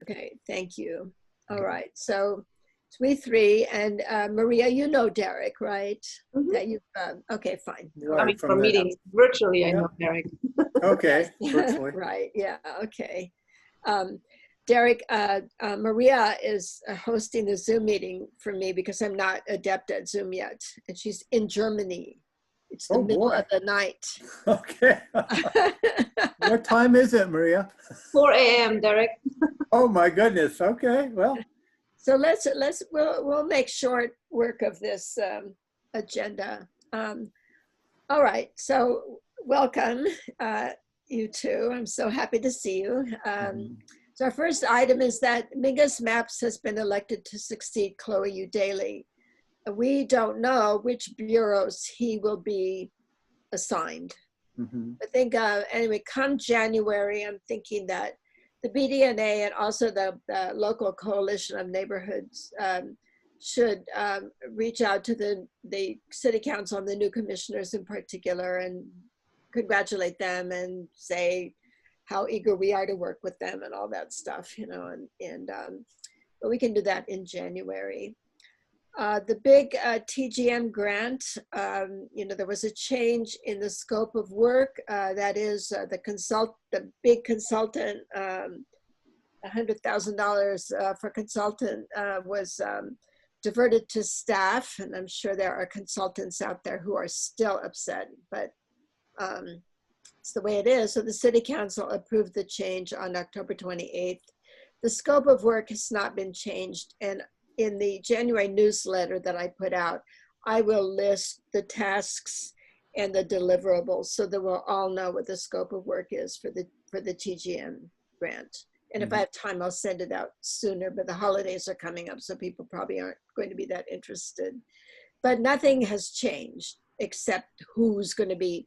Okay, thank you. All right, so it's we three, and Maria, you know Derek, right? Mhm. That you, okay, fine. I mean, from meetings virtually, I know Derek. Okay, virtually. Right, yeah, okay. Derek, Maria is hosting a Zoom meeting for me because I'm not adept at Zoom yet, and she's in Germany. It's the middle of the night. Okay. What time is it, Maria? 4 a.m., Derek. Oh my goodness. Okay, well. So we'll make short work of this agenda. All right, so welcome, you two. I'm so happy to see you. So our first item is that Mingus Maps has been elected to succeed Chloe Udaly. We don't know which bureaus he will be assigned. I think, anyway, come January, I'm thinking that the BDNA and also the local coalition of neighborhoods should reach out to the city council and the new commissioners in particular and congratulate them and say how eager we are to work with them and all that stuff, you know, but we can do that in January. The big TGM grant, you know, there was a change in the scope of work. That is the big consultant, $100,000 for consultant was diverted to staff. And I'm sure there are consultants out there who are still upset, but it's the way it is. So the city council approved the change on October 28th. The scope of work has not been changed. And in the January newsletter that I put out, I will list the tasks and the deliverables so that we'll all know what the scope of work is for the TGM grant. And if I have time, I'll send it out sooner, but the holidays are coming up, so people probably aren't going to be that interested. But nothing has changed except who's going to be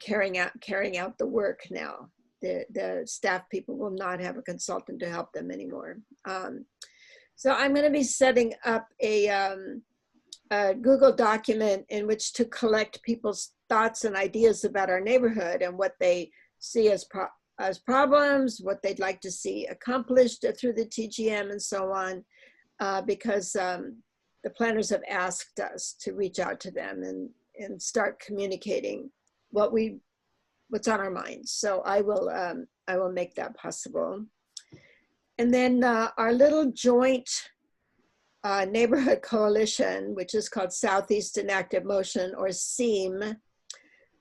carrying out the work now. The staff people will not have a consultant to help them anymore. So I'm going to be setting up a Google document in which to collect people's thoughts and ideas about our neighborhood and what they see as problems, what they'd like to see accomplished through the TGM and so on, because the planners have asked us to reach out to them and start communicating what's on our minds. So I will make that possible. And then our little joint neighborhood coalition, which is called Southeastern Active Motion, or SEAM,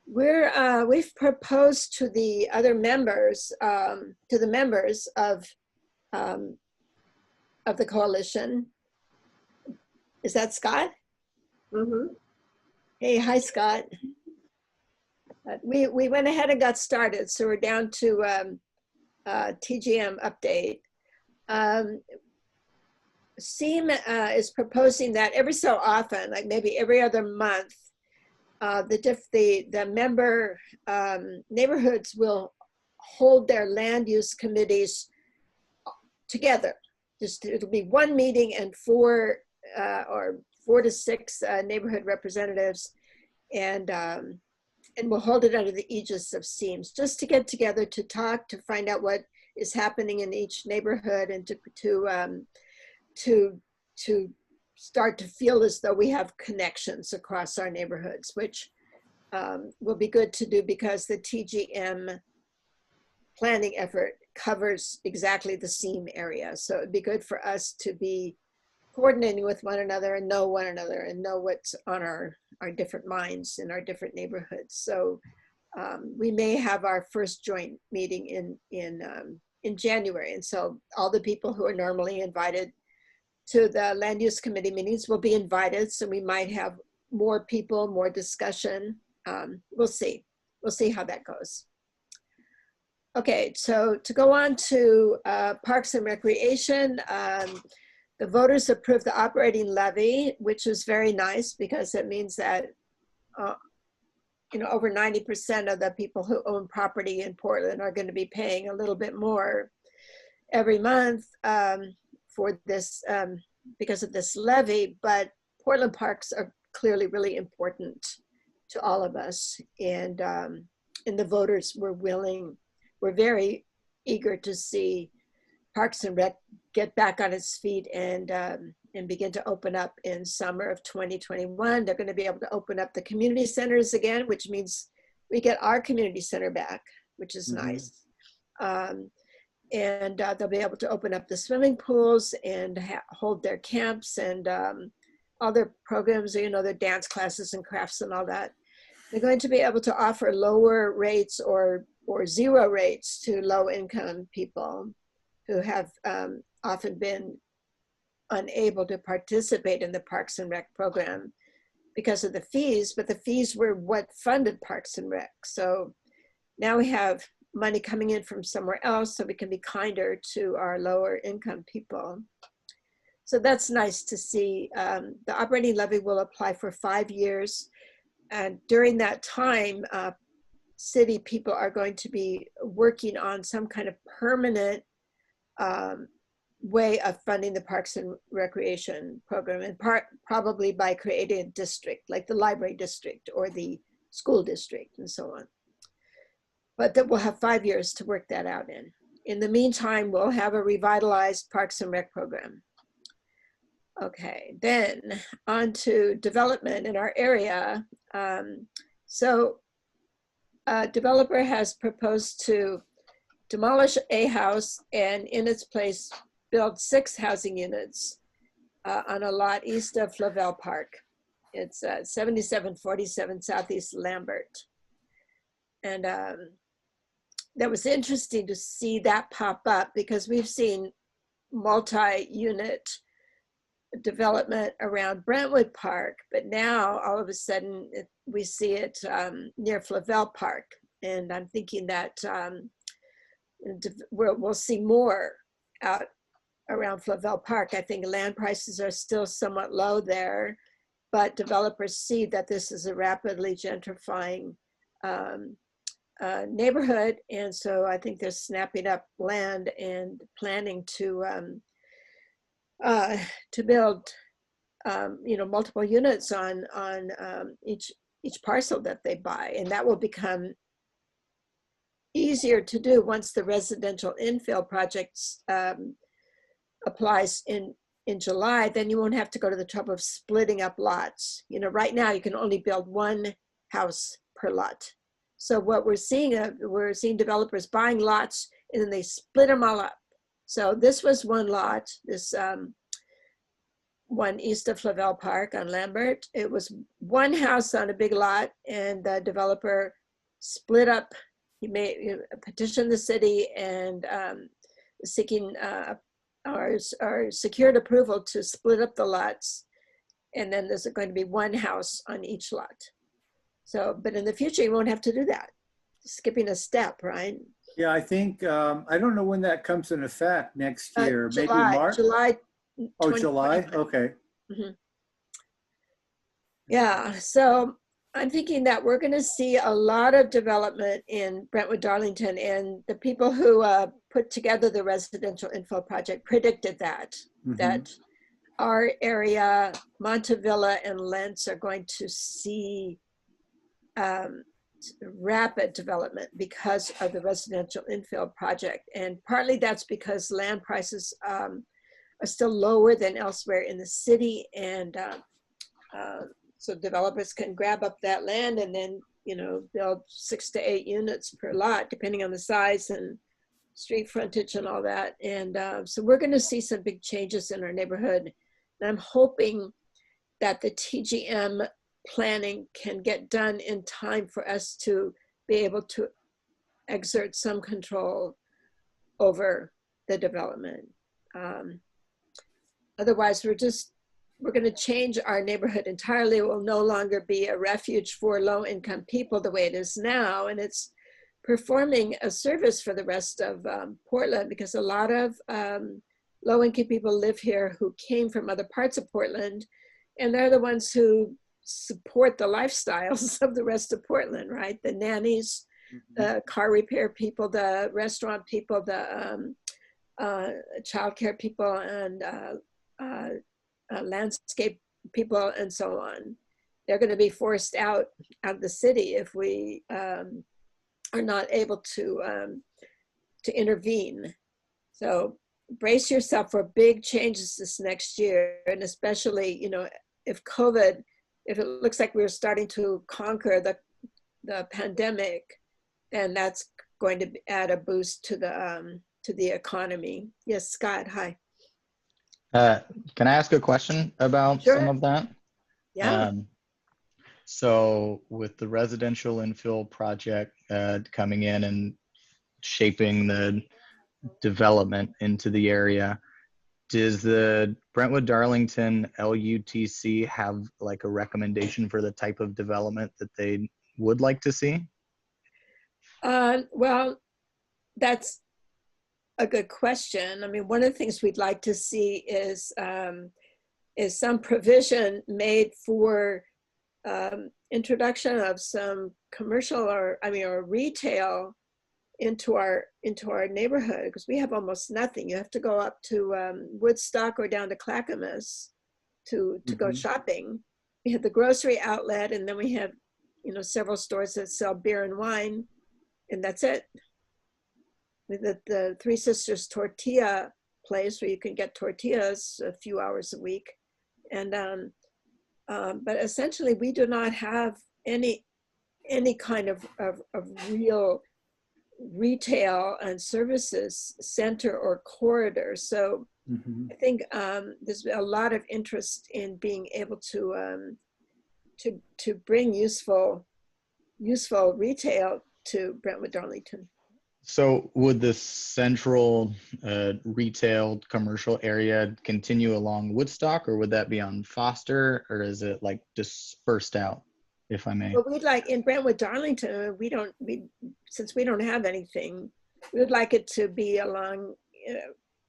we've proposed to the other members, of the coalition. Is that Scott? Hey, hi, Scott. We went ahead and got started, so we're down to TGM update. SEAM is proposing that every so often, like maybe every other month, the member neighborhoods will hold their land use committees together. It'll be one meeting and four to six neighborhood representatives, and we'll hold it under the aegis of SEAMS, just to get together to talk, to find out what is happening in each neighborhood, and to start to feel as though we have connections across our neighborhoods, which will be good to do because the TGM planning effort covers exactly the SEAM area. So it'd be good for us to be coordinating with one another and know one another and know what's on our different minds in our different neighborhoods. So we may have our first joint meeting in January. And so all the people who are normally invited to the land use committee meetings will be invited. So we might have more people, more discussion. We'll see how that goes. Okay, so to go on to Parks and Recreation, the voters approved the operating levy, which is very nice because it means that over 90% of the people who own property in Portland are going to be paying a little bit more every month for this because of this levy. But Portland parks are clearly really important to all of us, and the voters were very eager to see Parks and Rec get back on its feet and begin to open up in summer of 2021. They're going to be able to open up the community centers again, which means we get our community center back, which is nice. And they'll be able to open up the swimming pools and hold their camps and all their programs, you know, their dance classes and crafts and all that. They're going to be able to offer lower rates or zero rates to low-income people who have often been unable to participate in the Parks and Rec program because of the fees, but the fees were what funded Parks and Rec. So now we have money coming in from somewhere else so we can be kinder to our lower income people. So that's nice to see. The operating levy will apply for 5 years. And during that time, city people are going to be working on some kind of permanent way of funding the Parks and Recreation program, and probably by creating a district like the library district or the school district and so on. But that we'll have 5 years to work that out in. In the meantime, we'll have a revitalized Parks and Rec program. Okay, then on to development in our area. So a developer has proposed to demolish a house and in its place build 6 housing units on a lot east of Flavel Park. It's 7747 Southeast Lambert. And that was interesting to see that pop up because we've seen multi-unit development around Brentwood Park, but now all of a sudden we see it near Flavel Park. And I'm thinking that we'll see more out around Flavel Park. I think land prices are still somewhat low there, but developers see that this is a rapidly gentrifying neighborhood. And so I think they're snapping up land and planning to build, you know, multiple units on each parcel that they buy, and that will become easier to do once the residential infill projects applies in July. Then you won't have to go to the trouble of splitting up lots. You know, right now you can only build 1 house per lot. So what we're seeing developers buying lots and then they split them all up. So this was 1 lot, this one east of Flavel Park on Lambert. It was 1 house on a big lot, and the developer split up. He petitioned the city and seeking or secured approval to split up the lots. And then there's going to be 1 house on each lot. So, but in the future, you won't have to do that. Skipping a step, right? Yeah, I think, I don't know when that comes in effect next year, maybe March? July. Oh, July, okay. Mm-hmm. Yeah, so I'm thinking that we're gonna see a lot of development in Brentwood, Darlington, and the people who put together the residential infill project predicted that, that our area, Montevilla and Lentz, are going to see rapid development because of the residential infill project. And partly that's because land prices are still lower than elsewhere in the city. And so developers can grab up that land and then, you know, build 6 to 8 units per lot, depending on the size and street frontage and all that. And so we're gonna see some big changes in our neighborhood. And I'm hoping that the TGM planning can get done in time for us to be able to exert some control over the development. Otherwise, we're going to change our neighborhood entirely. It will no longer be a refuge for low-income people the way it is now, and it's performing a service for the rest of Portland, because a lot of low-income people live here who came from other parts of Portland, and they're the ones who support the lifestyles of the rest of Portland, right? The nannies, the car repair people, the restaurant people, the childcare people, and landscape people, and so on. They're going to be forced out of the city if we are not able to intervene. So brace yourself for big changes this next year. And especially, you know, if COVID, if it looks like we're starting to conquer the pandemic, then that's going to add a boost to the economy. Yes, Scott, hi. Can I ask a question about Sure. some of that? Yeah. So with the residential infill project coming in and shaping the development into the area, does the Brentwood Darlington LUTC have like a recommendation for the type of development that they would like to see? Well, that's a good question. I mean, one of the things we'd like to see is some provision made for introduction of some commercial or retail into our neighborhood, because we have almost nothing. You have to go up to Woodstock or down to Clackamas to go shopping. We have the grocery outlet, and then we have, you know, several stores that sell beer and wine, and that's it. With the Three Sisters tortilla place where you can get tortillas a few hours a week, and but essentially we do not have any kind of real retail and services center or corridor. So I think there's a lot of interest in being able to bring useful retail to Brentwood Darlington. So would the central retail commercial area continue along Woodstock, or would that be on Foster, or is it like dispersed out, if I may? But we'd like in Brentwood Darlington, since we don't have anything, we would like it to be along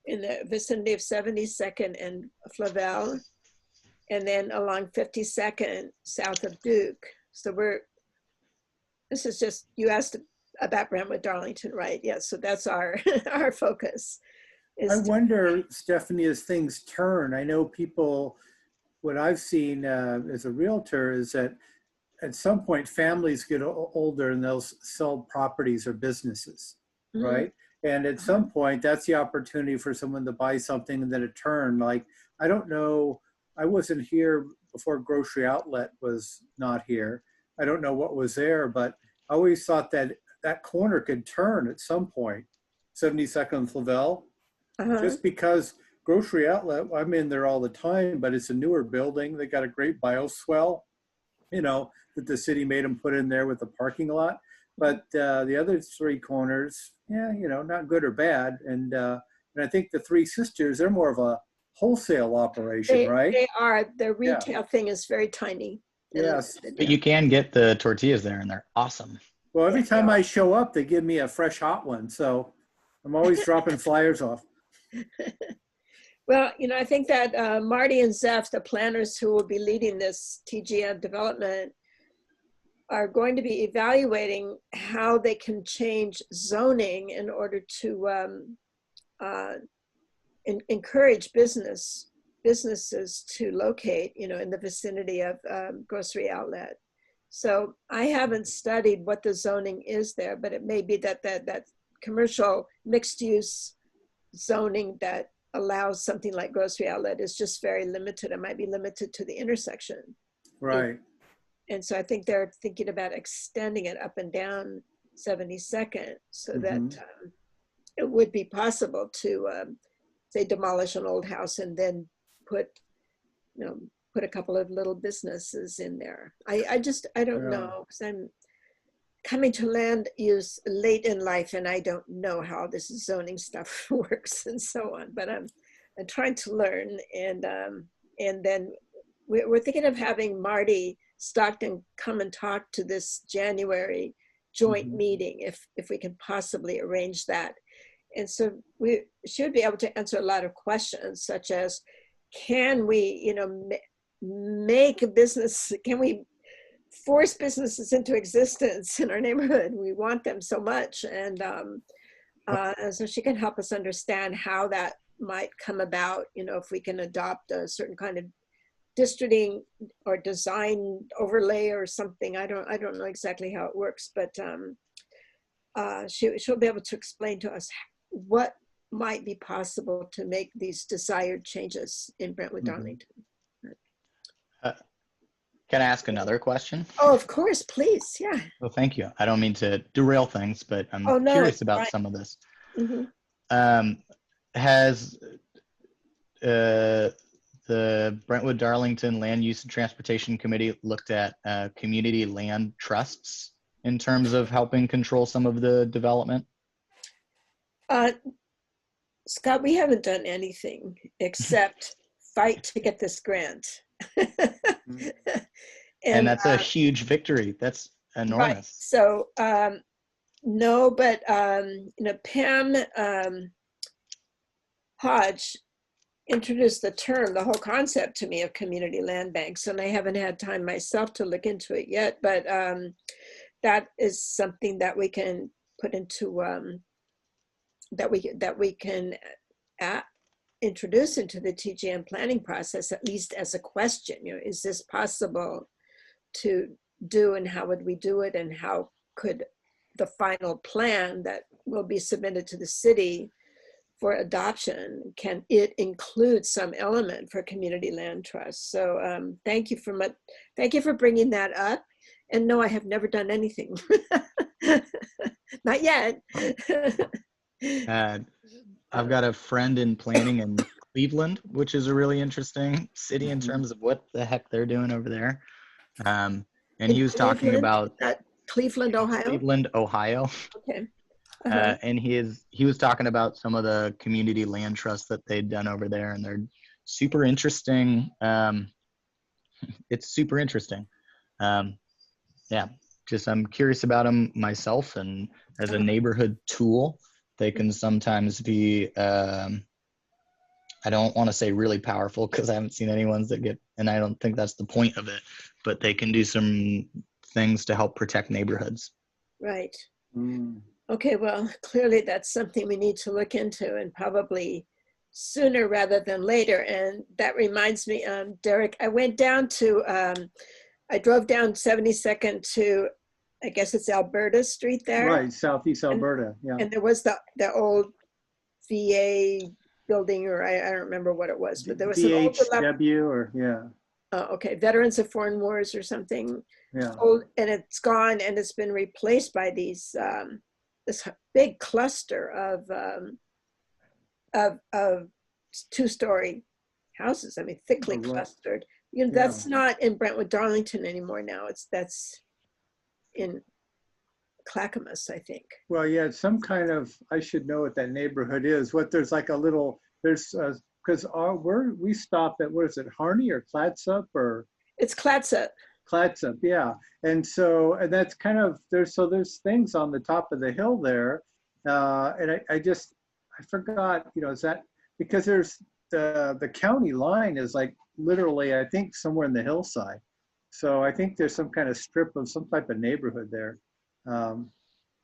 in the vicinity of 72nd and Flavel, and then along 52nd south of Duke. So this is just, you asked about Brentwood Darlington, right? Yes, so that's our our focus. I wonder, Stephanie, as things turn, I know people, what I've seen as a realtor is that at some point families get older and they'll sell properties or businesses, right? And at some point, that's the opportunity for someone to buy something and then a turn. Like, I don't know, I wasn't here before Grocery Outlet was not here. I don't know what was there, but I always thought that that corner could turn at some point, 72nd and Flavel, just because Grocery Outlet, I'm in there all the time, but it's a newer building. They got a great bioswale, you know, that the city made them put in there with the parking lot. But the other three corners, yeah, you know, not good or bad. And I think the Three Sisters, they're more of a wholesale operation, right? They are. Their retail thing is very tiny. Yes. But you can get the tortillas there, and they're awesome. Well, every time I show up, they give me a fresh hot one. So I'm always dropping flyers off. Well, you know, I think that Marty and Zeph, the planners who will be leading this TGM development, are going to be evaluating how they can change zoning in order to encourage businesses to locate, you know, in the vicinity of Grocery Outlet. So I haven't studied what the zoning is there, but it may be that commercial mixed use zoning that allows something like Grocery Outlet is just very limited. It might be limited to the intersection. Right. And so I think they're thinking about extending it up and down 72nd so that it would be possible to say demolish an old house and then put a couple of little businesses in there. I don't know, because I'm coming to land use late in life and I don't know how this zoning stuff works and so on, but I'm trying to learn. And then we're thinking of having Marty Stockton come and talk to this January joint meeting if we can possibly arrange that. And so we should be able to answer a lot of questions, such as, can we, you know, make a business, can we force businesses into existence in our neighborhood? We want them so much. And so she can help us understand how that might come about, you know, if we can adopt a certain kind of districting or design overlay or something. I don't know exactly how it works, but she'll be able to explain to us what might be possible to make these desired changes in Brentwood, Darlington. Can I ask another question? Oh, of course, please. Yeah. Well, thank you. I don't mean to derail things, but I'm Oh, no, curious it's about fine. some of this. Mhm. Has the Brentwood Darlington Land Use and Transportation Committee looked at community land trusts in terms of helping control some of the development? Scott, we haven't done anything except fight to get this grant. And that's a huge victory. That's right. enormous. So no, but Pam Hodge introduced the whole concept to me of community land banks, and I haven't had time myself to look into it yet, but that is something that we can put into that we can introduce into the TGM planning process, at least as a question. Is this possible to do, and how would we do it, and how could the final plan that will be submitted to the city for adoption, can it include some element for community land trust? So thank you for bringing that up. And no, I have never done anything. Not yet. I've got a friend in planning in Cleveland, which is a really interesting city in terms of what the heck they're doing over there. And he was talking about Cleveland, Ohio. Cleveland, Ohio. Okay. And he was talking about some of the community land trusts that they'd done over there, and they're super interesting. It's super interesting. Yeah, just I'm curious about them myself, and as a neighborhood tool, they can sometimes be, I don't want to say really powerful because I haven't seen any ones that get, and I don't think that's the point of it, but they can do some things to help protect neighborhoods. Right. Okay, well, clearly that's something we need to look into, and probably sooner rather than later. And that reminds me, Derek, I went down to, I drove down 72nd to, I guess it's Alberta Street there. Right, Southeast Alberta, yeah. And there was the old VA building, or I don't remember what it was, but there was VHW or, yeah. Okay, Veterans of Foreign Wars or something. Yeah. Old, and it's gone, and it's been replaced by these, this big cluster of two-story houses. I mean, thickly clustered. That's not in Brentwood, Darlington anymore now. That's in Clackamas, I think. Well, yeah, it's some kind of, I should know what that neighborhood is. There's like a little, there's, because we stop at, what is it, Harney or Clatsop or? It's Clatsop. Clatsop, yeah. And so, and that's kind of, there's things on the top of the hill there. And I forgot, is that, because there's the county line is like literally, I think somewhere in the hillside. So I think there's some kind of strip of some type of neighborhood there.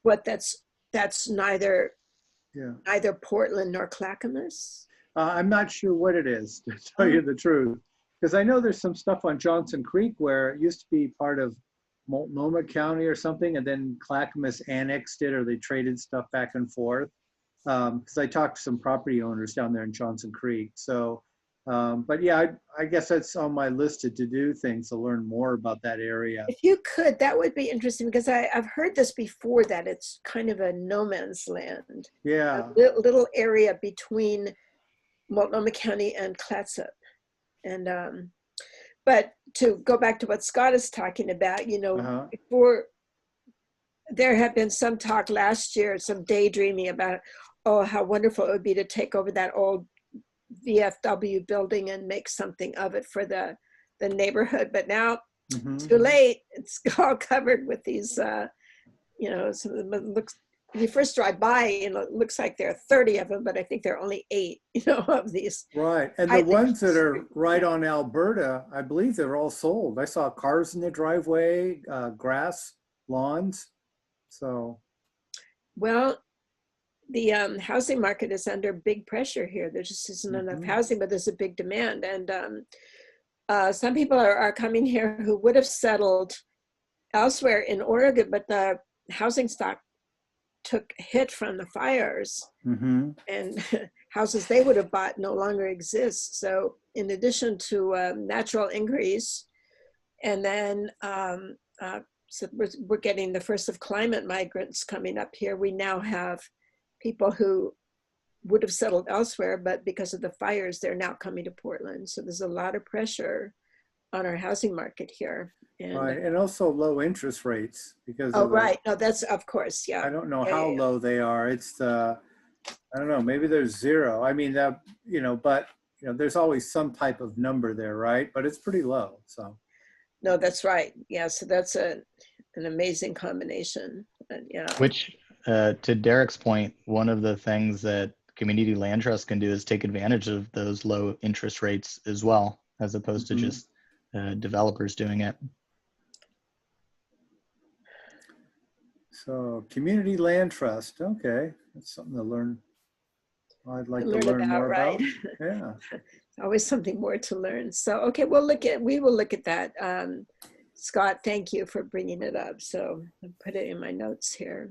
What, that's neither Portland nor Clackamas? I'm not sure what it is, to tell you the truth. Because I know there's some stuff on Johnson Creek where it used to be part of Multnomah County or something, and then Clackamas annexed it, or they traded stuff back and forth. Because I talked to some property owners down there in Johnson Creek. So, but yeah, I guess that's on my list to do things to learn more about that area. If you could, that would be interesting, because I've heard this before, that it's kind of a no man's land. Yeah. A little area between Multnomah County and Clatsop. And but to go back to what Scott is talking about, before, there had been some talk last year, some daydreaming about, how wonderful it would be to take over that old VFW building and make something of it for the neighborhood. But now, too late. It's all covered with these, when you first drive by, it looks like there are 30 of them, but I think there are only 8, of these. Right, and the ones that are right on Alberta, I believe they're all sold. I saw cars in the driveway, grass, lawns, so. Well, the housing market is under big pressure here. There just isn't enough housing, but there's a big demand. And some people are coming here who would have settled elsewhere in Oregon, but the housing stock took a hit from the fires, Mm-hmm. and houses they would have bought no longer exist. So in addition to natural increase, and then so we're getting the first of climate migrants coming up here. We now have people who would have settled elsewhere, but because of the fires, they're now coming to Portland. So there's a lot of pressure on our housing market here. And, Right, and also low interest rates because oh, of the, right. No, that's, of course, yeah. I don't know Yeah, how yeah, yeah. low they are. It's the, I don't know, maybe there's zero. I mean, that, you know, but, you know, there's always some type of number there, right? But it's pretty low, so. No, that's right. Yeah, so that's an amazing combination. Yeah. Which, to Derek's point, one of the things that community land trust can do is take advantage of those low interest rates as well, as opposed to just developers doing it. So community land trust, okay, that's something to learn. I'd like to learn about, more right? about. Yeah. Always something more to learn. So, okay, we will look at that. Scott, thank you for bringing it up. So I'll put it in my notes here.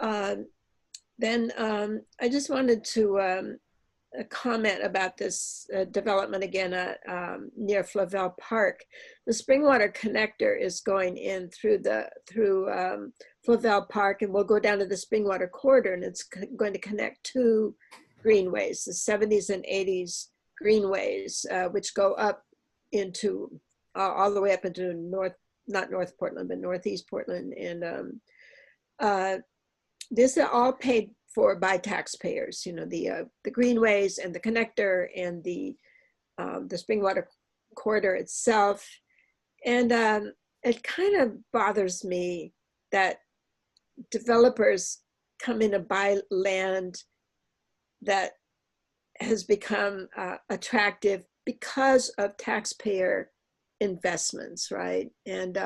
Then I just wanted to comment about this development again near Flavel Park. The Springwater connector is going in through Flavel Park, and we'll go down to the Springwater corridor, and it's going to connect two greenways, the 70s and 80s greenways, which go up into all the way up into not North Portland, but Northeast Portland. And this is all paid for by taxpayers, you know, the greenways and the connector and the Springwater corridor itself. And it kind of bothers me that developers come in to buy land that has become attractive because of taxpayer investments, right? And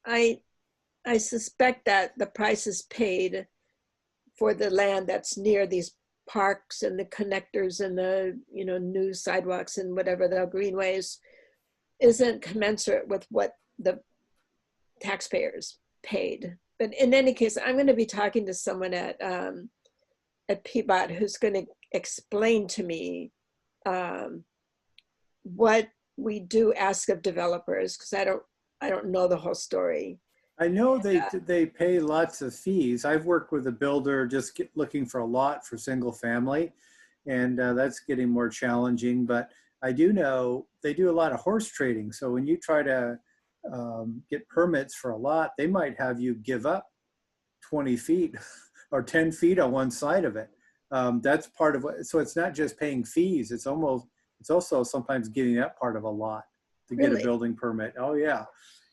I suspect that the prices paid for the land that's near these parks and the connectors and the, you know, new sidewalks and whatever, the greenways, isn't commensurate with what the taxpayers paid. But in any case, I'm going to be talking to someone at PBOT who's going to explain to me what we do ask of developers, because I don't know the whole story. I know they pay lots of fees. I've worked with a builder just looking for a lot for single family, and that's getting more challenging. But I do know they do a lot of horse trading. So when you try to get permits for a lot, they might have you give up 20 feet or 10 feet on one side of it. That's part of what, so it's not just paying fees. It's also sometimes giving up part of a lot to get a building permit. Oh yeah.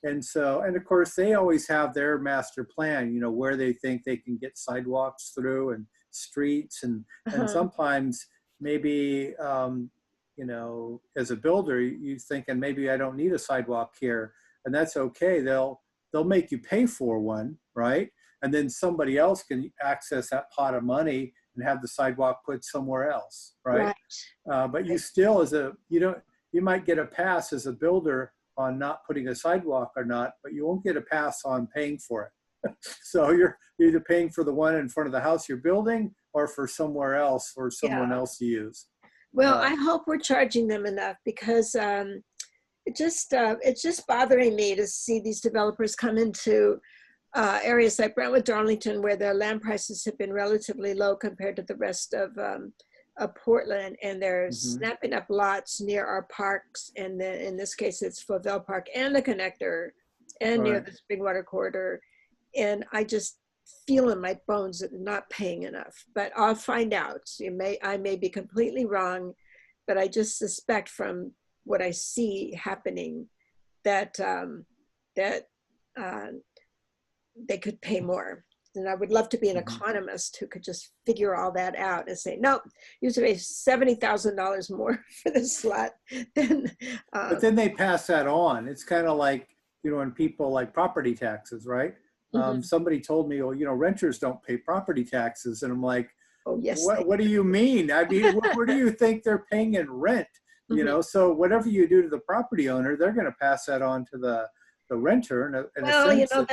And so, and of course they always have their master plan, you know, where they think they can get sidewalks through and streets. And sometimes maybe, you know, as a builder, you thinking maybe I don't need a sidewalk here, and that's okay. They'll make you pay for one, right? And then somebody else can access that pot of money and have the sidewalk put somewhere else, right? But you still, you might get a pass as a builder on not putting a sidewalk or not, but you won't get a pass on paying for it. So you're either paying for the one in front of the house you're building or for somewhere else or someone else to use. Well, I hope we're charging them enough, because it's just bothering me to see these developers come into areas like Brentwood, Darlington, where their land prices have been relatively low compared to the rest of Portland, and they're snapping up lots near our parks, and then in this case it's Flavel Park and the connector and near the Springwater corridor, and I just feel in my bones that they're not paying enough. But I'll find out. I may be completely wrong, but I just suspect from what I see happening that they could pay more. And I would love to be an economist who could just figure all that out and say, nope, you should pay $70,000 more for this lot. But then they pass that on. It's kind of like, you know, when people like property taxes, right? Somebody told me, well, you know, renters don't pay property taxes. And I'm like, oh, yes. What do you mean? I mean, where do you think they're paying in rent? You know, so whatever you do to the property owner, they're going to pass that on to the renter. Well, you know,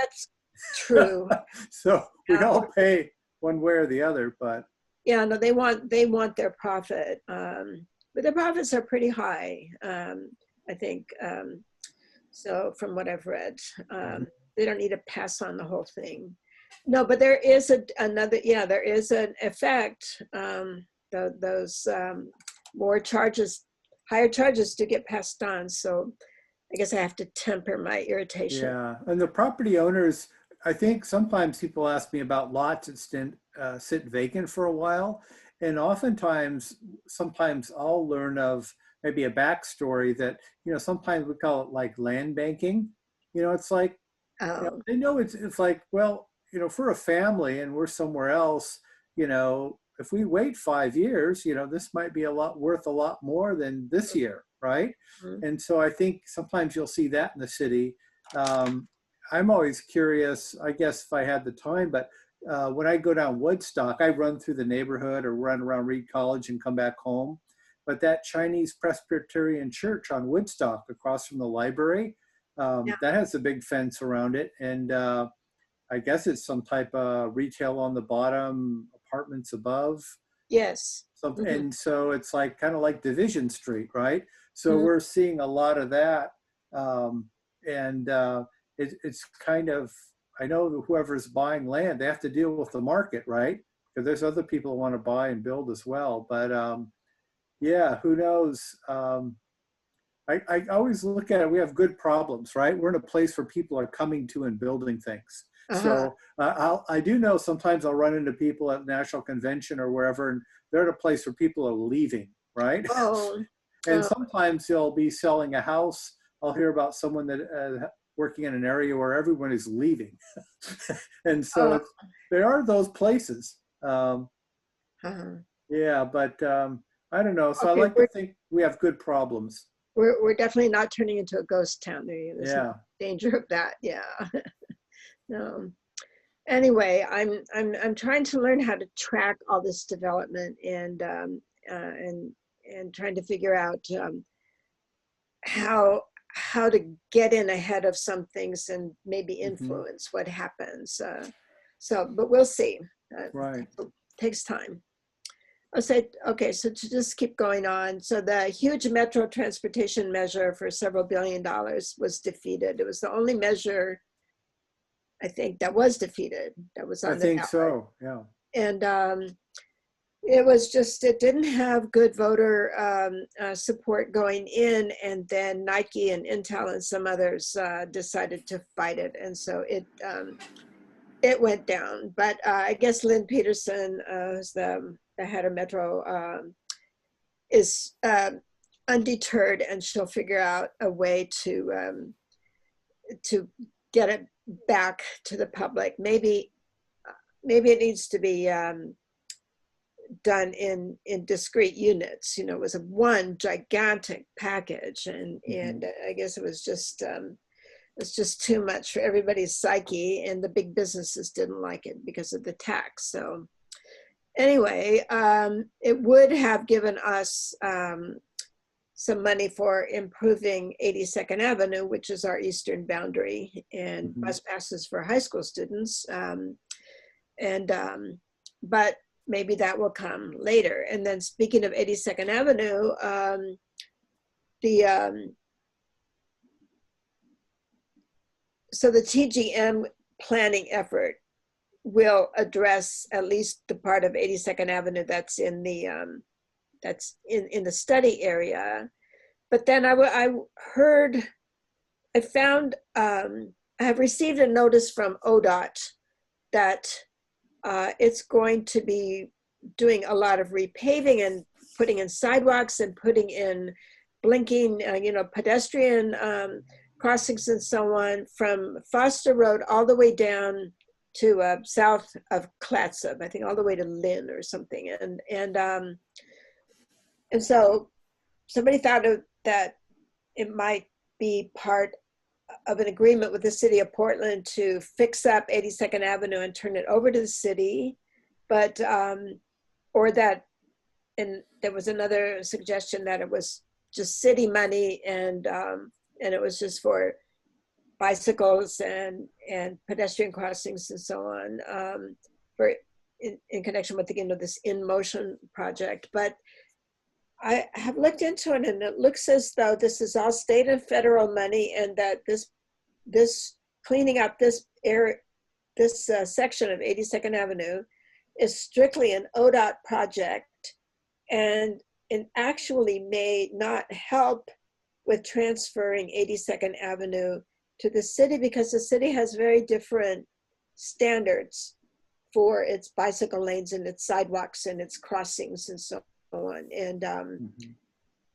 True. So we all pay one way or the other, but Yeah, no, they want their profit, but their profits are pretty high, I think. So from what I've read, they don't need to pass on the whole thing. No, but there is another. Yeah, there is an effect. Those more charges, higher charges, do get passed on. So I guess I have to temper my irritation. yeah. And the property owners, I think sometimes people ask me about lots that sit vacant for a while. And oftentimes, sometimes I'll learn of maybe a backstory that, sometimes we call it like land banking. It's like, they know it's like, well, for a family and we're somewhere else, if we wait 5 years, this might be worth a lot more than this year, right? Mm-hmm. And so I think sometimes you'll see that in the city. I'm always curious, I guess if I had the time, but when I go down Woodstock, I run through the neighborhood or run around Reed College and come back home. But that Chinese Presbyterian church on Woodstock across from the library, that has a big fence around it. And I guess it's some type of retail on the bottom, apartments above. Yes. And so it's like kind of like Division Street, right? So we're seeing a lot of that. It's kind of, I know whoever's buying land, they have to deal with the market, right? Because there's other people who want to buy and build as well. But yeah, who knows? I always look at it, we have good problems, right? We're in a place where people are coming to and building things. So I do know sometimes I'll run into people at National Convention or wherever, and they're at a place where people are leaving, right? And sometimes they'll be selling a house. I'll hear about someone that working in an area where everyone is leaving. And so there are those places. Yeah, but I don't know. So I like to think we have good problems. We're definitely not turning into a ghost town. There's no danger of that. Yeah. No. Anyway, I'm trying to learn how to track all this development and trying to figure out how to get in ahead of some things and maybe influence what happens. But we'll see. Right. It takes time. I'll say, okay, so to just keep going on. So the huge metro transportation measure for several $1 billion was defeated. It was the only measure, I think, that was defeated. That was on the ballot. So, yeah. And it didn't have good voter support going in, and then Nike and Intel and some others decided to fight it, and so it went down. But I guess Lynn Peterson, who's the head of Metro, is undeterred, and she'll figure out a way to get it back to the public. Maybe it needs to be done in discrete units. It was one gigantic package, and I guess it was just too much for everybody's psyche, and the big businesses didn't like it because of the tax. So anyway, it would have given us some money for improving 82nd Avenue, which is our eastern boundary, and bus passes for high school students. But maybe that will come later. And then speaking of 82nd Avenue, so the TGM planning effort will address at least the part of 82nd Avenue that's in the study area. But then I have received a notice from ODOT that it's going to be doing a lot of repaving and putting in sidewalks and putting in blinking, pedestrian crossings and so on from Foster Road all the way down to south of Clatsop, I think all the way to Lynn or something. And so somebody thought that it might be part of an agreement with the city of Portland to fix up 82nd Avenue and turn it over to the city, but, and there was another suggestion that it was just city money and it was just for bicycles and pedestrian crossings and so on, for in connection with the, you know, this In Motion project. But I have looked into it, and it looks as though this is all state and federal money, and that this cleaning up this area, this section of 82nd Avenue is strictly an ODOT project, and it actually may not help with transferring 82nd Avenue to the city, because the city has very different standards for its bicycle lanes and its sidewalks and its crossings and so on.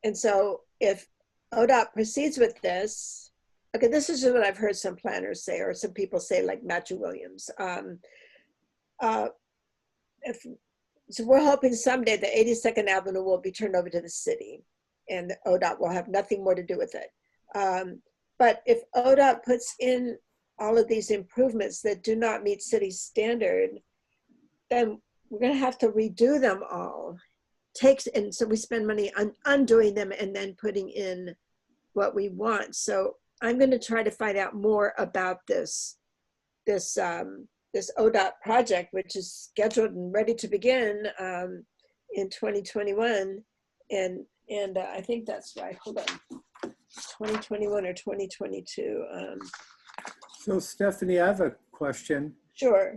And so if ODOT proceeds with this, okay, this is what I've heard some planners say, or some people say, like Matthew Williams. So we're hoping someday the 82nd Avenue will be turned over to the city, and the ODOT will have nothing more to do with it. But if ODOT puts in all of these improvements that do not meet city standard, then we're going to have to redo them all. And so we spend money on undoing them and then putting in what we want. So I'm going to try to find out more about this ODOT project, which is scheduled and ready to begin in 2021. And I think that's right. Hold on, 2021 or 2022. So Stephanie, I have a question. Sure.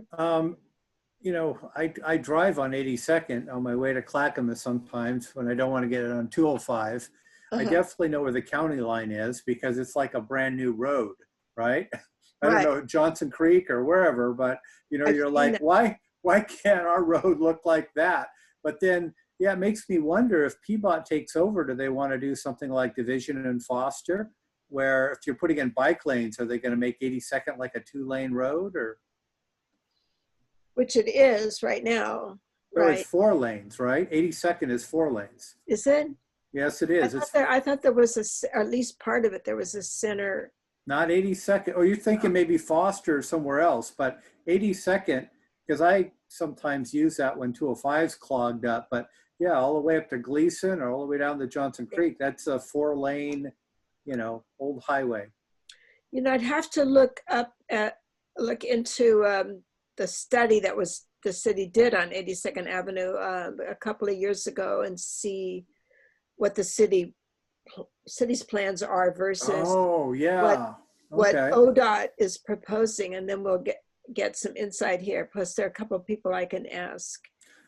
You know, I drive on 82nd on my way to Clackamas sometimes when I don't want to get it on 205. I definitely know where the county line is, because it's like a brand new road, right? I don't know, Johnson Creek or wherever, but you know, you're like, why can't our road look like that? But then, yeah, it makes me wonder, if Peabody takes over, do they want to do something like Division and Foster, where if you're putting in bike lanes, are they going to make 82nd like a 2-lane road, or? Which it is right now. No, it's 4 lanes, right? 82nd is 4 lanes. Is it? Yes, it is. I thought there was at least part of it, there was a center. Not 82nd. Oh, you're thinking maybe Foster or somewhere else, but 82nd, because I sometimes use that when 205's clogged up. But yeah, all the way up to Gleason or all the way down to Johnson Creek, that's a 4-lane, you know, old highway. You know, I'd have to look into the study that the city did on 82nd Avenue a couple of years ago, and see what the city's plans are versus what ODOT is proposing, and then we'll get some insight here. Plus, there are a couple of people I can ask.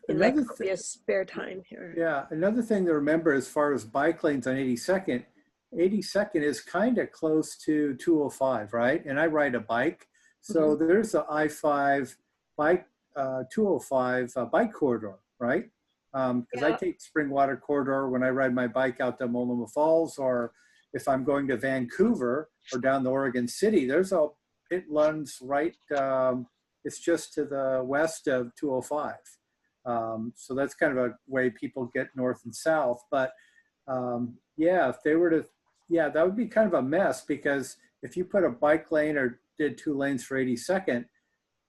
And there could be a spare time here. Yeah, another thing to remember as far as bike lanes on 82nd is kind of close to 205, right? And I ride a bike, so there's a I-5 bike 205 bike corridor, right? Because I take Springwater Corridor when I ride my bike out to Multnomah Falls, or if I'm going to Vancouver or down to Oregon City, it runs right, it's just to the west of 205. So that's kind of a way people get north and south. But yeah, if they were to, that would be kind of a mess, because if you put a bike lane or did 2 lanes for 82nd,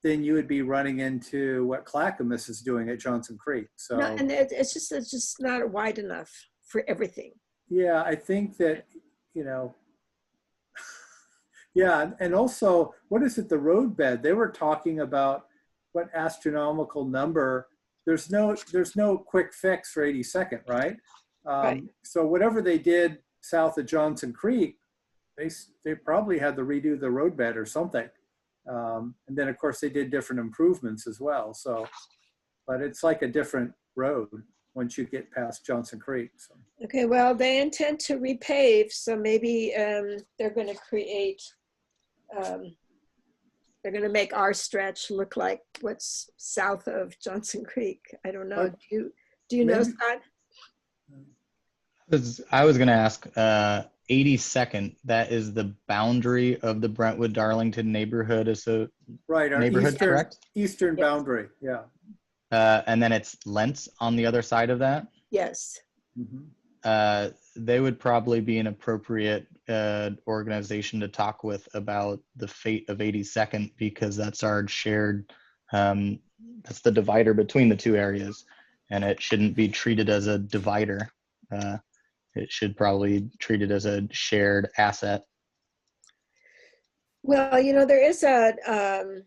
then you would be running into what Clackamas is doing at Johnson Creek. So no, and it's just not wide enough for everything. Yeah, I think that, you know, yeah, and also, what is it, the roadbed? They were talking about what astronomical number. There's no quick fix for 82nd, right? Right. So whatever they did south of Johnson Creek, they probably had to redo the roadbed or something. And then of course they did different improvements as well. So, but it's like a different road once you get past Johnson Creek. So. Okay, well, they intend to repave, so maybe they're going to create, they're going to make our stretch look like what's south of Johnson Creek. I don't know. Do you know, Scott? I was going to ask, 82nd, that is the boundary of the Brentwood Darlington neighborhood. Is a right, our neighborhood, correct? Eastern boundary, yeah. And then it's Lentz on the other side of that? Yes. Mm-hmm. They would probably be an appropriate organization to talk with about the fate of 82nd, because that's our shared, that's the divider between the two areas, and it shouldn't be treated as a divider. It should probably be treated as a shared asset. Well, you know, there is an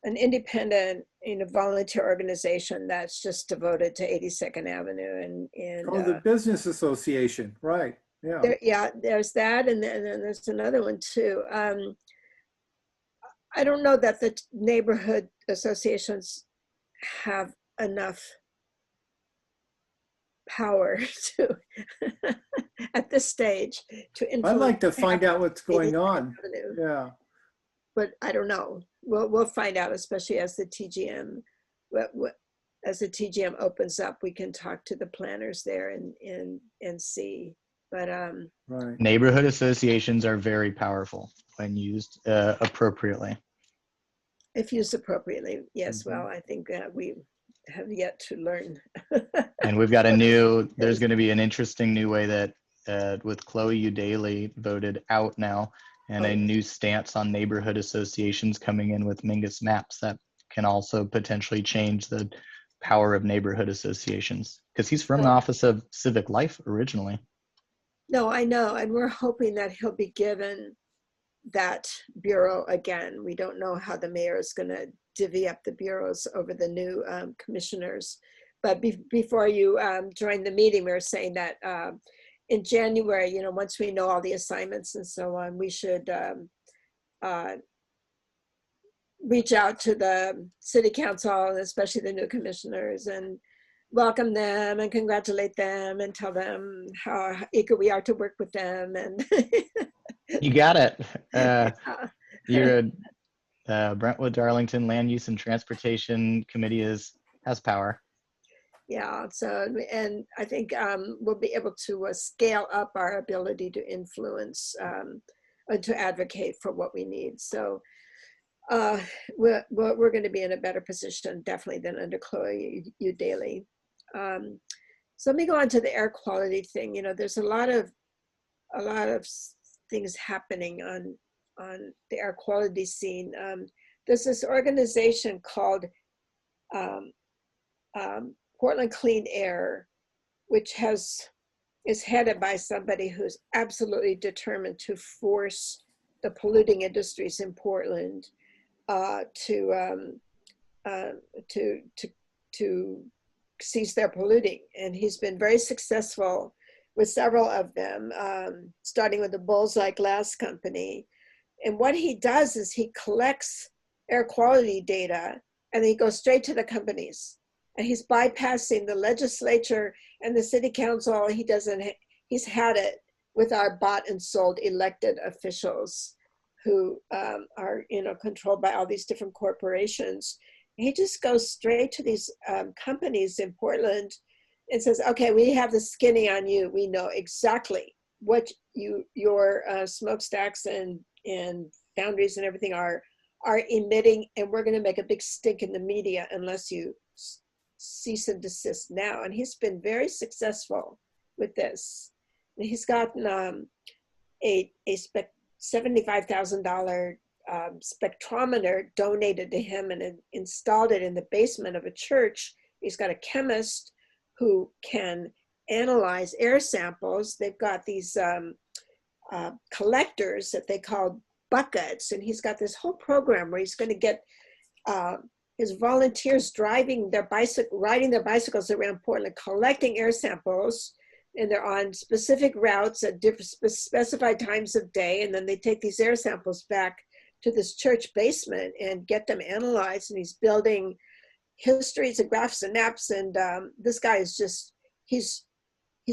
independent, you know, volunteer organization that's just devoted to 82nd Avenue, and Oh, the Business Association, right? Yeah. there, yeah, there's that, and then there's another one too. I don't know that the neighborhood associations have enough power to at this stage to influence. I'd like to find out what's going on. Avenue. Yeah. But I don't know. We'll find out, especially as the TGM, as the TGM opens up, we can talk to the planners there and see. But Right. Neighborhood associations are very powerful when used appropriately. if used appropriately, yes. Well, I think we have yet to learn. And we've got a new, there's going to be an interesting new way that with Chloe Udaly voted out now, and a new stance on neighborhood associations coming in with Mingus Maps that can also potentially change the power of neighborhood associations, because he's from the Office of Civic Life originally. No, I know, and we're hoping that he'll be given that bureau again. We don't know how the mayor is going to divvy up the bureaus over the new commissioners. But before you joined the meeting, we were saying that in January, you know, once we know all the assignments and so on, we should reach out to the city council, and especially the new commissioners, and welcome them and congratulate them and tell them how eager we are to work with them. And You got it. Your Brentwood Darlington Land Use and Transportation Committee has power. Yeah, so, and I think we'll be able to scale up our ability to influence and to advocate for what we need. So we're going to be in a better position, definitely, than under Chloe Udaly. So let me go on to the air quality thing. You know, there's a lot of things happening on the air quality scene. There's this organization called Portland Clean Air, which is headed by somebody who's absolutely determined to force the polluting industries in Portland to cease their polluting. And he's been very successful with several of them, starting with the Bullseye Glass Company. And what he does is he collects air quality data and he goes straight to the companies. And he's bypassing the legislature and the city council. He's had it with our bought and sold elected officials who are, you know, controlled by all these different corporations. He just goes straight to these companies in Portland and says, okay, we have the skinny on you. We know exactly what your smokestacks and foundries and everything are emitting, and we're gonna make a big stink in the media unless you cease and desist now. And he's been very successful with this. And he's gotten a $75,000 spectrometer donated to him and installed it in the basement of a church. He's got a chemist who can analyze air samples. They've got these collectors that they call buckets, and he's got this whole program where he's going to get his volunteers riding their bicycles around Portland, collecting air samples, and they're on specific routes at different specified times of day, and then they take these air samples back to this church basement and get them analyzed. And he's building histories and graphs and maps, and this guy is just, he's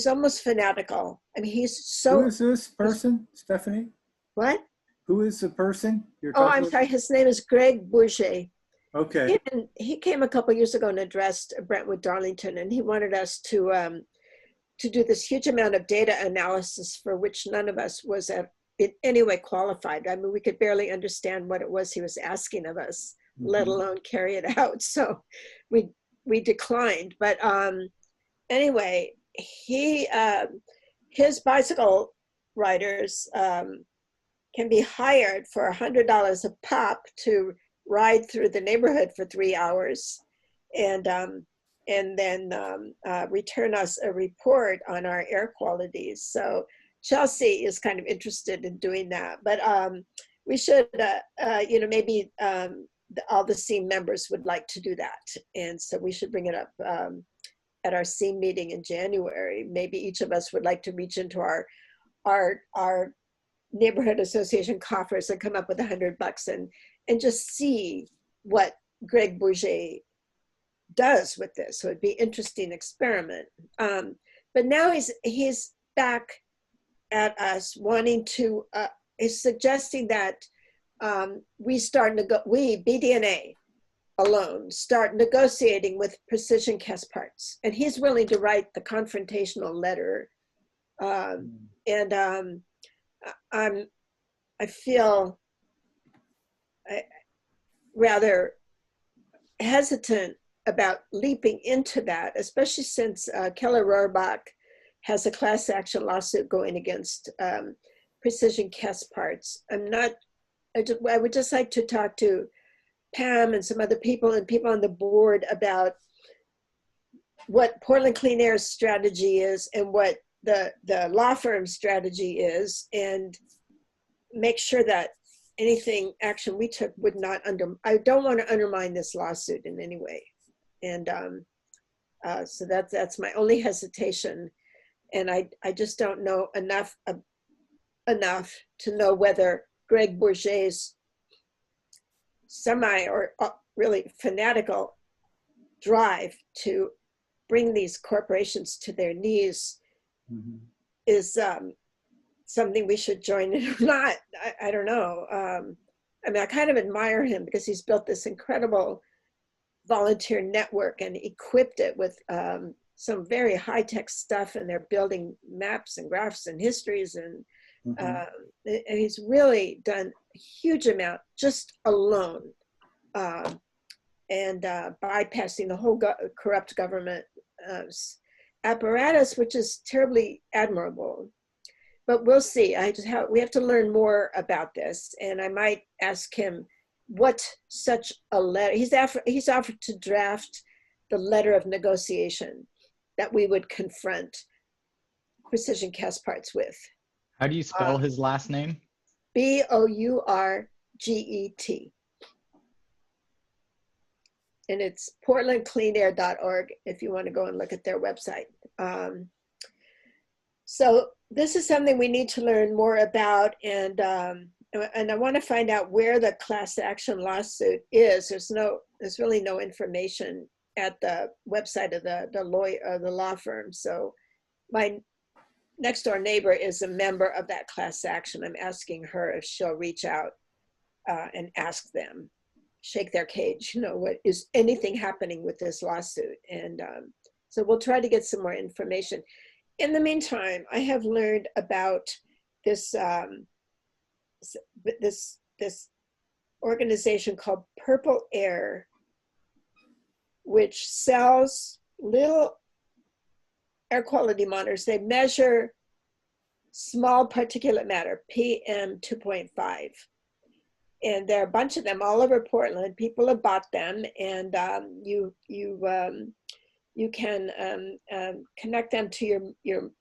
almost fanatical. I mean, he's so— Who is this person, Stephanie? What? Who is the person you're Oh, talking I'm sorry, his name is Greg Bourget. Okay. He came a couple years ago and addressed Brentwood Darlington, and he wanted us to do this huge amount of data analysis for which none of us was in any way qualified. I mean, we could barely understand what it was he was asking of us, let alone carry it out. So we declined. But anyway, his bicycle riders can be hired for $100 a pop to ride through the neighborhood for 3 hours, and then return us a report on our air qualities. So Chelsea is kind of interested in doing that, but we should, maybe all the SEAM members would like to do that. And so we should bring it up at our SEAM meeting in January. Maybe each of us would like to reach into our neighborhood association coffers and come up with $100 and just see what Greg Bourget does with this. So it'd be an interesting experiment. But now he's back at us wanting to, is suggesting that we BDNA alone, start negotiating with Precision Cast Parts. And he's willing to write the confrontational letter. I feel rather hesitant about leaping into that, especially since Keller Rohrbach has a class action lawsuit going against Precision Cast Parts. I would just like to talk to Pam and some other people and people on the board about what Portland Clean Air's strategy is and what the law firm's strategy is, and make sure that anything action we took would not I don't want to undermine this lawsuit in any way. And so that's my only hesitation. And I just don't know enough to know whether Greg Bourget's semi or really fanatical drive to bring these corporations to their knees is something we should join in or not. I don't know. I mean, I kind of admire him because he's built this incredible volunteer network and equipped it with some very high-tech stuff, and they're building maps and graphs and histories, and he's really done a huge amount just alone, and bypassing the whole corrupt government apparatus, which is terribly admirable. But we'll see. We have to learn more about this, and I might ask him what such a letter, he's offered to draft the letter of negotiation that we would confront Precision Cast Parts with. How do you spell his last name? Bourget. And it's portlandcleanair.org if you want to go and look at their website. So this is something we need to learn more about, and I want to find out where the class action lawsuit is. There's really no information at the website of the law firm. So my next door neighbor is a member of that class action. I'm asking her if she'll reach out and ask them, shake their cage, what is anything happening with this lawsuit? And so we'll try to get some more information. In the meantime, I have learned about this this organization called Purple Air, which sells little air quality monitors. They measure small particulate matter, PM 2.5. And there are a bunch of them all over Portland. People have bought them, and you can connect them to your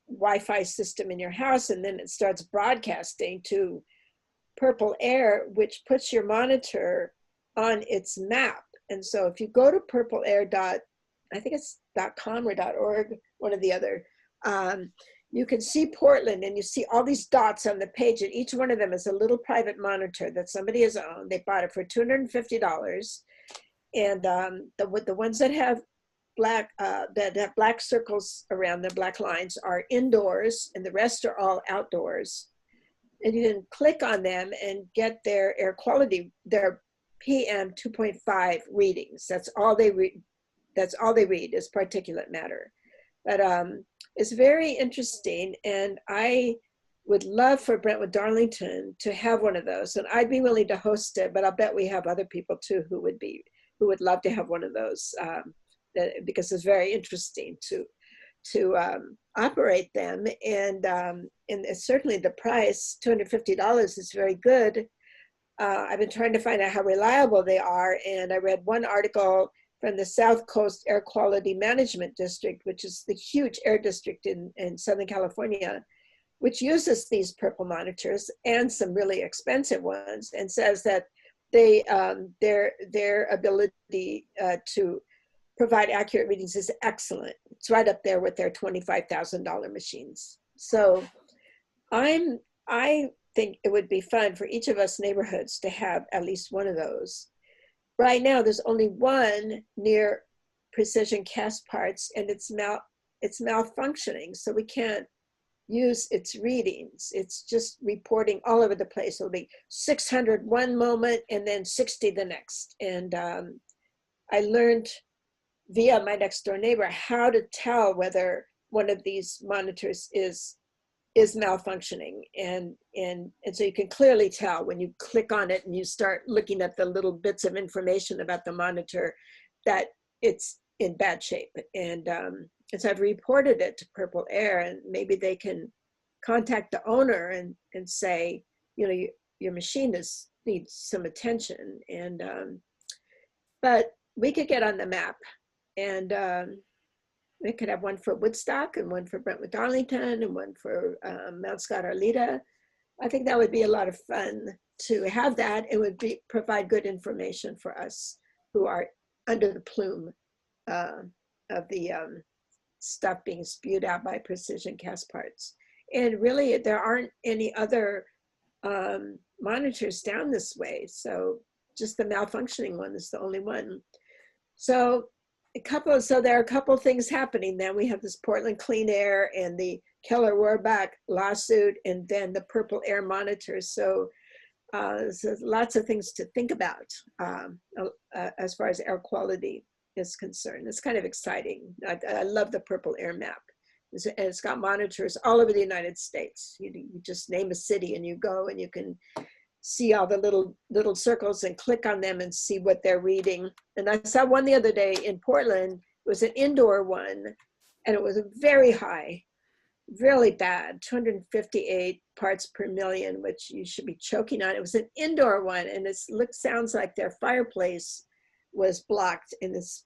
Wi-Fi system in your house, and then it starts broadcasting to Purple Air, which puts your monitor on its map. And so if you go to purpleair.com or .org, one or the other, you can see Portland, and you see all these dots on the page, and each one of them is a little private monitor that somebody has owned. They bought it for $250. And the ones that have black circles around them, black lines, are indoors, and the rest are all outdoors. And you can click on them and get their air quality, their PM 2.5 readings. That's all they read. That's all they read is particulate matter. But it's very interesting, and I would love for Brentwood Darlington to have one of those. And I'd be willing to host it, but I'll bet we have other people too who would love to have one of those, because it's very interesting to operate them, and certainly the price, $250, is very good. I've been trying to find out how reliable they are, and I read one article from the South Coast Air Quality Management District, which is the huge air district in Southern California, which uses these purple monitors and some really expensive ones, and says that they their ability to provide accurate readings is excellent. It's right up there with their $25,000 machines. So I think it would be fun for each of us neighborhoods to have at least one of those. Right now, there's only one near Precision Cast Parts, and it's malfunctioning, so we can't use its readings. It's just reporting all over the place. It'll be 600 one moment and then 60 the next. And I learned via my next door neighbor how to tell whether one of these monitors is malfunctioning, and so you can clearly tell when you click on it and you start looking at the little bits of information about the monitor that it's in bad shape. And so I've reported it to Purple Air, and maybe they can contact the owner and say, you know, your machine needs some attention. And but we could get on the map, and we could have one for Woodstock and one for Brentwood, Darlington, and one for Mount Scott, Arleta. I think that would be a lot of fun to have that. It would provide good information for us who are under the plume of the stuff being spewed out by Precision Cast Parts. And really, there aren't any other monitors down this way. So just the malfunctioning one is the only one. So there are a couple of things happening. Then we have this Portland Clean Air and the Keller Rohrbach lawsuit, and then the Purple Air monitors. So lots of things to think about as far as air quality is concerned. It's kind of exciting. I love the Purple Air map. It's got monitors all over the United States. You just name a city and you go and you can see all the little circles and click on them and see what they're reading. And I saw one the other day in Portland. It was an indoor one, and it was very high, really bad, 258 parts per million, which you should be choking on. It was an indoor one, and it sounds like their fireplace was blocked and this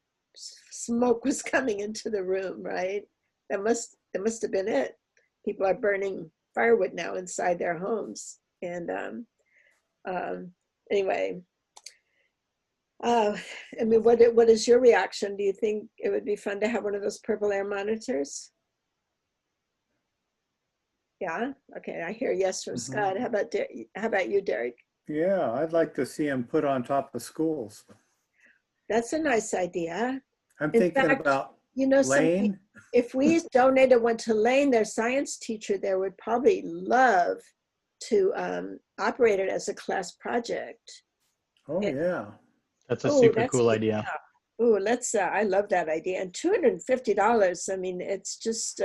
smoke was coming into the room, right? That must have been it. People are burning firewood now inside their homes. And anyway, I mean, what is your reaction? Do you think it would be fun to have one of those Purple Air monitors? Yeah. Okay. I hear yes from Scott. How about you, Derek? Yeah, I'd like to see them put on top of schools. That's a nice idea. I'm thinking about Lane. If we donated one to Lane, their science teacher there would probably love to operate it as a class project. Oh, yeah. That's a super cool idea. Oh, I love that idea. And $250, I mean, it's just.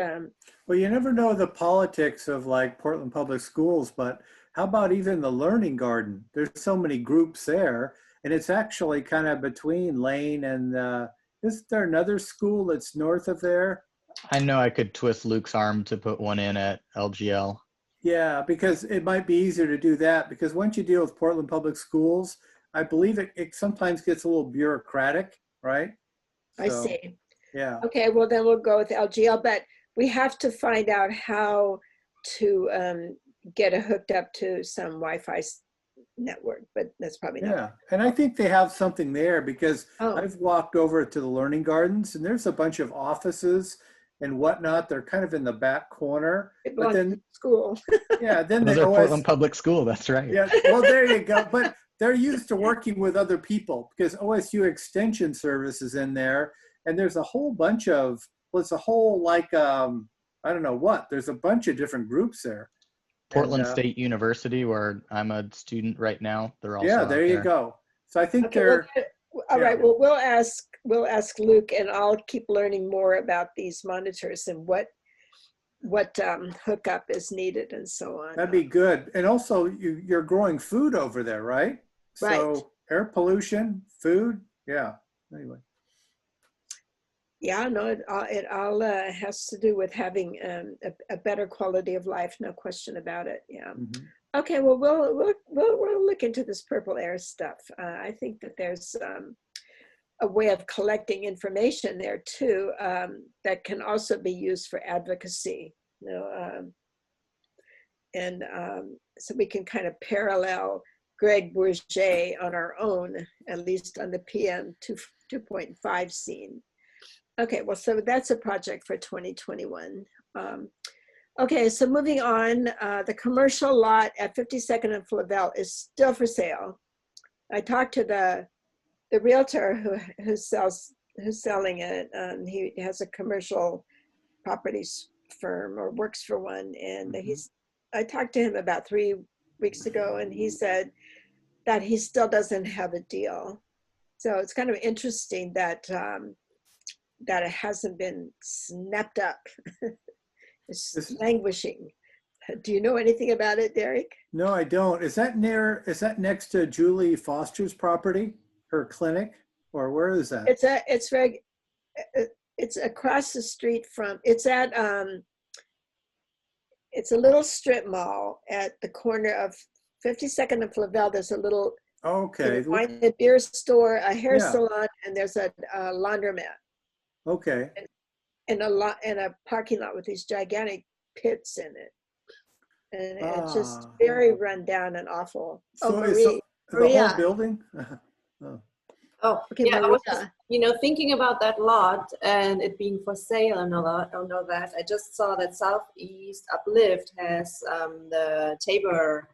Well, you never know the politics of like Portland Public Schools, but how about even the Learning Garden? There's so many groups there, and it's actually kind of between Lane and, isn't there another school that's north of there? I know I could twist Luke's arm to put one in at LGL. Yeah, because it might be easier to do that, because once you deal with Portland Public Schools, I believe it sometimes gets a little bureaucratic, right? I see. Yeah. Okay, well then we'll go with LGL, but we have to find out how to get it hooked up to some Wi-Fi network, but that's probably not. Yeah, and I think they have something there, because I've walked over to the Learning Gardens and there's a bunch of offices and whatnot. They're kind of in the back corner. But then school. Yeah, then those are Portland Public School. That's right. Yeah, well, there you go. But they're used to working with other people, because OSU Extension Service is in there, and there's a whole bunch of, well, it's a whole like I don't know what. There's a bunch of different groups there. Portland State University, where I'm a student right now. They're also yeah. There you go. So I think they're. All right. Well, we'll ask Luke, and I'll keep learning more about these monitors and what hookup is needed and so on. That'd be good. And also, you're growing food over there, right? Right. So air pollution, food. Yeah. Anyway. Yeah, no, it all has to do with having a better quality of life, no question about it. Yeah. Mm-hmm. Okay, well, we'll look into this Purple Air stuff. I think that there's a way of collecting information there too, that can also be used for advocacy, you know, so we can kind of parallel Greg Bourget on our own, at least on the PM 2.5 scene. Okay, well, so that's a project for 2021. Okay, so moving on, the commercial lot at 52nd and Flavel is still for sale. I talked to the realtor who's selling it. He has a commercial properties firm or works for one, and I talked to him about 3 weeks ago, and he said that he still doesn't have a deal. So it's kind of interesting that that it hasn't been snapped up. It's languishing. Do you know anything about it, Derek? No, I don't. Is that next to Julie Foster's property, her clinic, or where is that? It's across the street from, it's at, it's a little strip mall at the corner of 52nd and Flavel. There's a little, okay, wine and beer store, a hair salon, and there's a laundromat. Okay. And a parking lot with these gigantic pits in it. And it's just very run down and awful. So Maria. the whole building? Oh, okay, yeah, Maria. I was just, thinking about that lot and it being for sale and all that. I just saw that Southeast Uplift has the Tabor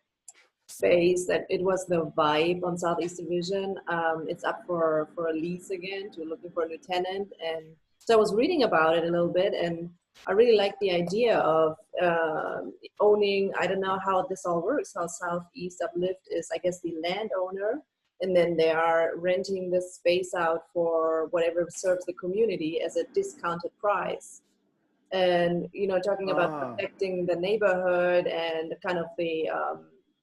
space, that it was the Vibe on Southeast Division. It's up for a lease again, looking for a new tenant. And so I was reading about it a little bit, and I really like the idea of owning, I don't know how this all works, how Southeast Uplift is, I guess, the landowner, and then they are renting this space out for whatever serves the community as a discounted price. And, talking about protecting the neighborhood and kind of the,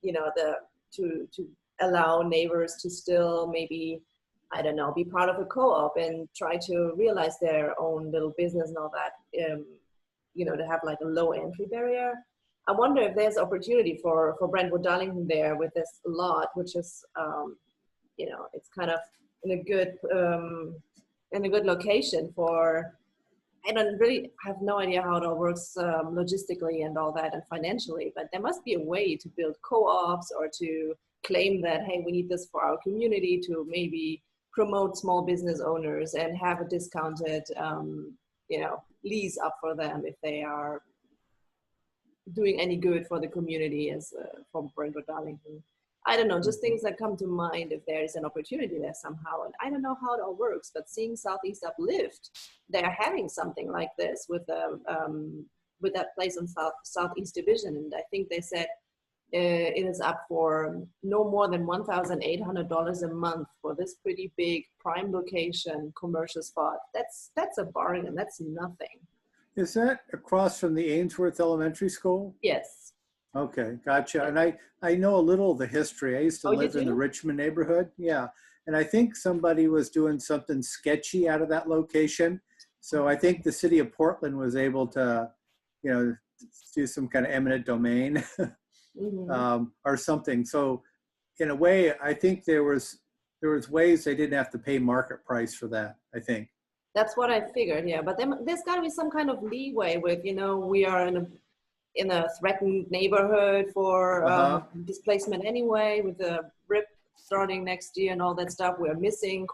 to allow neighbors to still maybe, I don't know, be part of a co-op and try to realize their own little business and all that, to have like a low entry barrier. I wonder if there's opportunity for Brentwood Darlington there with this lot, which is, it's kind of in a good location for, I don't really have no idea how it all works logistically and all that and financially, but there must be a way to build co-ops or to claim that, hey, we need this for our community to maybe promote small business owners and have a discounted, lease up for them if they are doing any good for the community as from Brentwood Darlington. I don't know, just things that come to mind if there is an opportunity there somehow. And I don't know how it all works, but seeing Southeast Uplift, they're having something like this with that place on Southeast Division. And I think they said it is up for no more than $1,800 a month for this pretty big prime location commercial spot. That's a bargain. That's nothing. Is that across from the Ainsworth Elementary School? Yes. Okay, gotcha. And I know a little of the history. I used to live in the Richmond neighborhood. Yeah. And I think somebody was doing something sketchy out of that location. So I think the city of Portland was able to, do some kind of eminent domain or something. So in a way, I think there was ways they didn't have to pay market price for that, I think. That's what I figured, yeah. But there's got to be some kind of leeway with, we are in a threatened neighborhood for displacement anyway, with the RIP starting next year and all that stuff. We're missing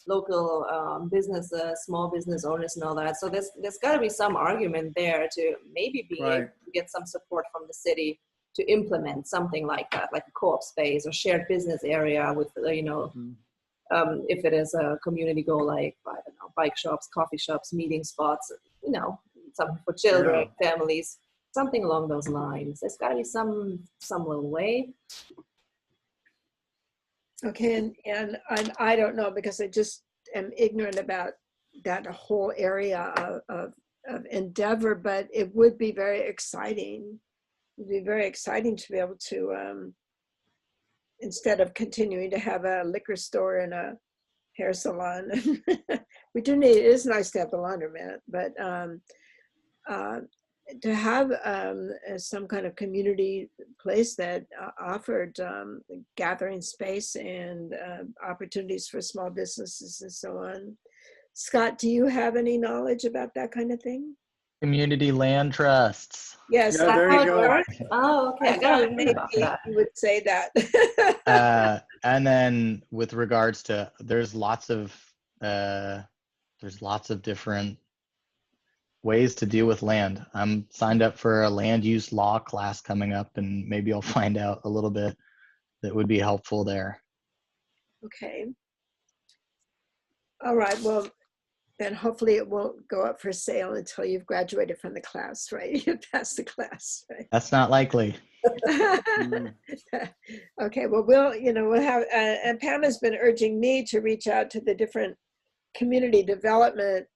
local businesses, small business owners and all that. So there's got to be some argument there to maybe be able to get some support from the city to implement something like that, like a co-op space or shared business area with, if it is a community goal, like, I don't know, bike shops, coffee shops, meeting spots, something for children, families, something along those lines. There's got to be some little way. Okay, and I don't know, because I just am ignorant about that whole area of endeavor, but it would be very exciting. It would be very exciting to be able to, instead of continuing to have a liquor store and a hair salon, it is nice to have the laundromat, but to have some kind of community place that offered gathering space and opportunities for small businesses and so on. Scott, do you have any knowledge about that kind of thing? Community land trusts. Yes. Yeah, there you go. Oh, okay. I I gotta thought learn maybe about that. you would say that. And then with regards to, there's lots of different ways to deal with land. I'm signed up for a land use law class coming up, and maybe I'll find out a little bit that would be helpful there. Okay. All right. Well, then hopefully it won't go up for sale until you've graduated from the class, right? You've passed the class, right? That's not likely. Okay. Well, we'll have, and Pam has been urging me to reach out to the different community development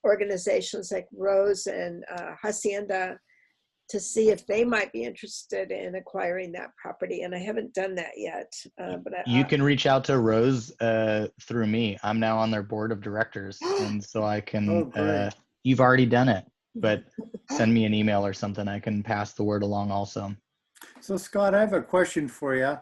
organizations like Rose and Hacienda to see if they might be interested in acquiring that property. And I haven't done that yet. But You can reach out to Rose through me. I'm now on their board of directors, and so I can. Oh, great. You've already done it, but send me an email or something. I can pass the word along also. So Scott, I have a question for you.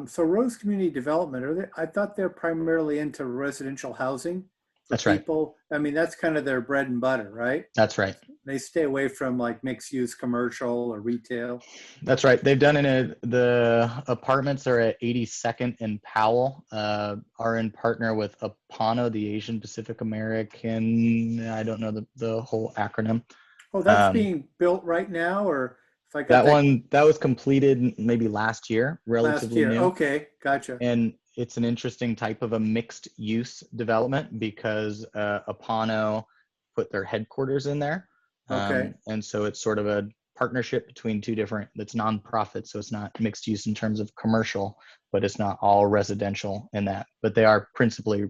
So Rose Community Development, I thought they're primarily into residential housing. That's right. People, I mean, that's kind of their bread and butter, right? That's right. They stay away from like mixed use commercial or retail. That's right. They've done it. The apartments are at 82nd and Powell, are in partner with Apano, the Asian Pacific American. I don't know the whole acronym. Oh, that's being built right now, or if I That got one, that was completed maybe last year, relatively last year. new. Okay, gotcha. And it's an interesting type of a mixed use development because Apano put their headquarters in there. Okay. And so it's sort of a partnership between two different, it's nonprofit. So it's not mixed use in terms of commercial, but it's not all residential in that, but they are principally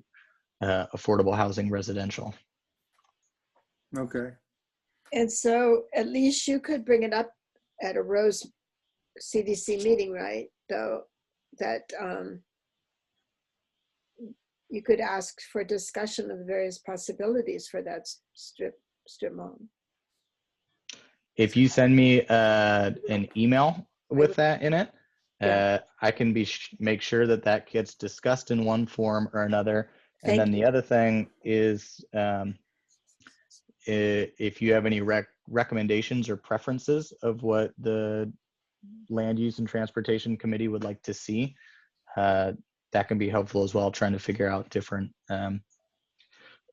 affordable housing residential. Okay. And so at least you could bring it up at a Rose CDC meeting, right? Though that you could ask for discussion of the various possibilities for that strip mall. If you send me an email with that in it, I can make sure that gets discussed in one form or another. And then the other thing is, if you have any recommendations or preferences of what the Land Use and Transportation Committee would like to see, that can be helpful as well, trying to figure out different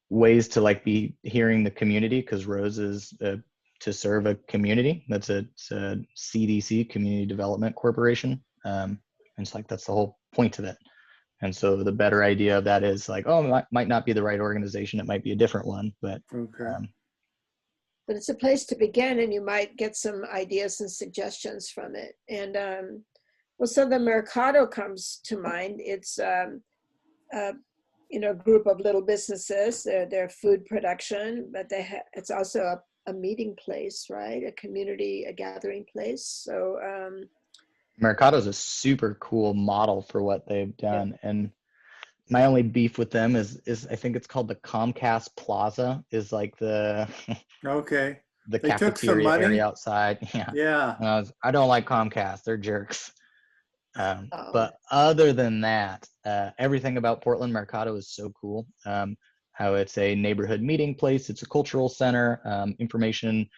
ways to like be hearing the community, because Rose is to serve a community. That's it's a CDC, Community Development Corporation. And it's like, that's the whole point of it. And so the better idea of that is like, oh, it might not be the right organization. It might be a different one, but. Okay. But it's a place to begin, and you might get some ideas and suggestions from it. And well, so the Mercado comes to mind. It's a group of little businesses. They're food production, but it's also a meeting place, right? A community, a gathering place. So Mercado is a super cool model for what they've done. Yeah. And my only beef with them is I think it's called the Comcast Plaza, is like the okay, the they cafeteria area outside. Yeah. I don't like Comcast. They're jerks. But other than that, everything about Portland Mercado is so cool. How it's a neighborhood meeting place. It's a cultural center, information,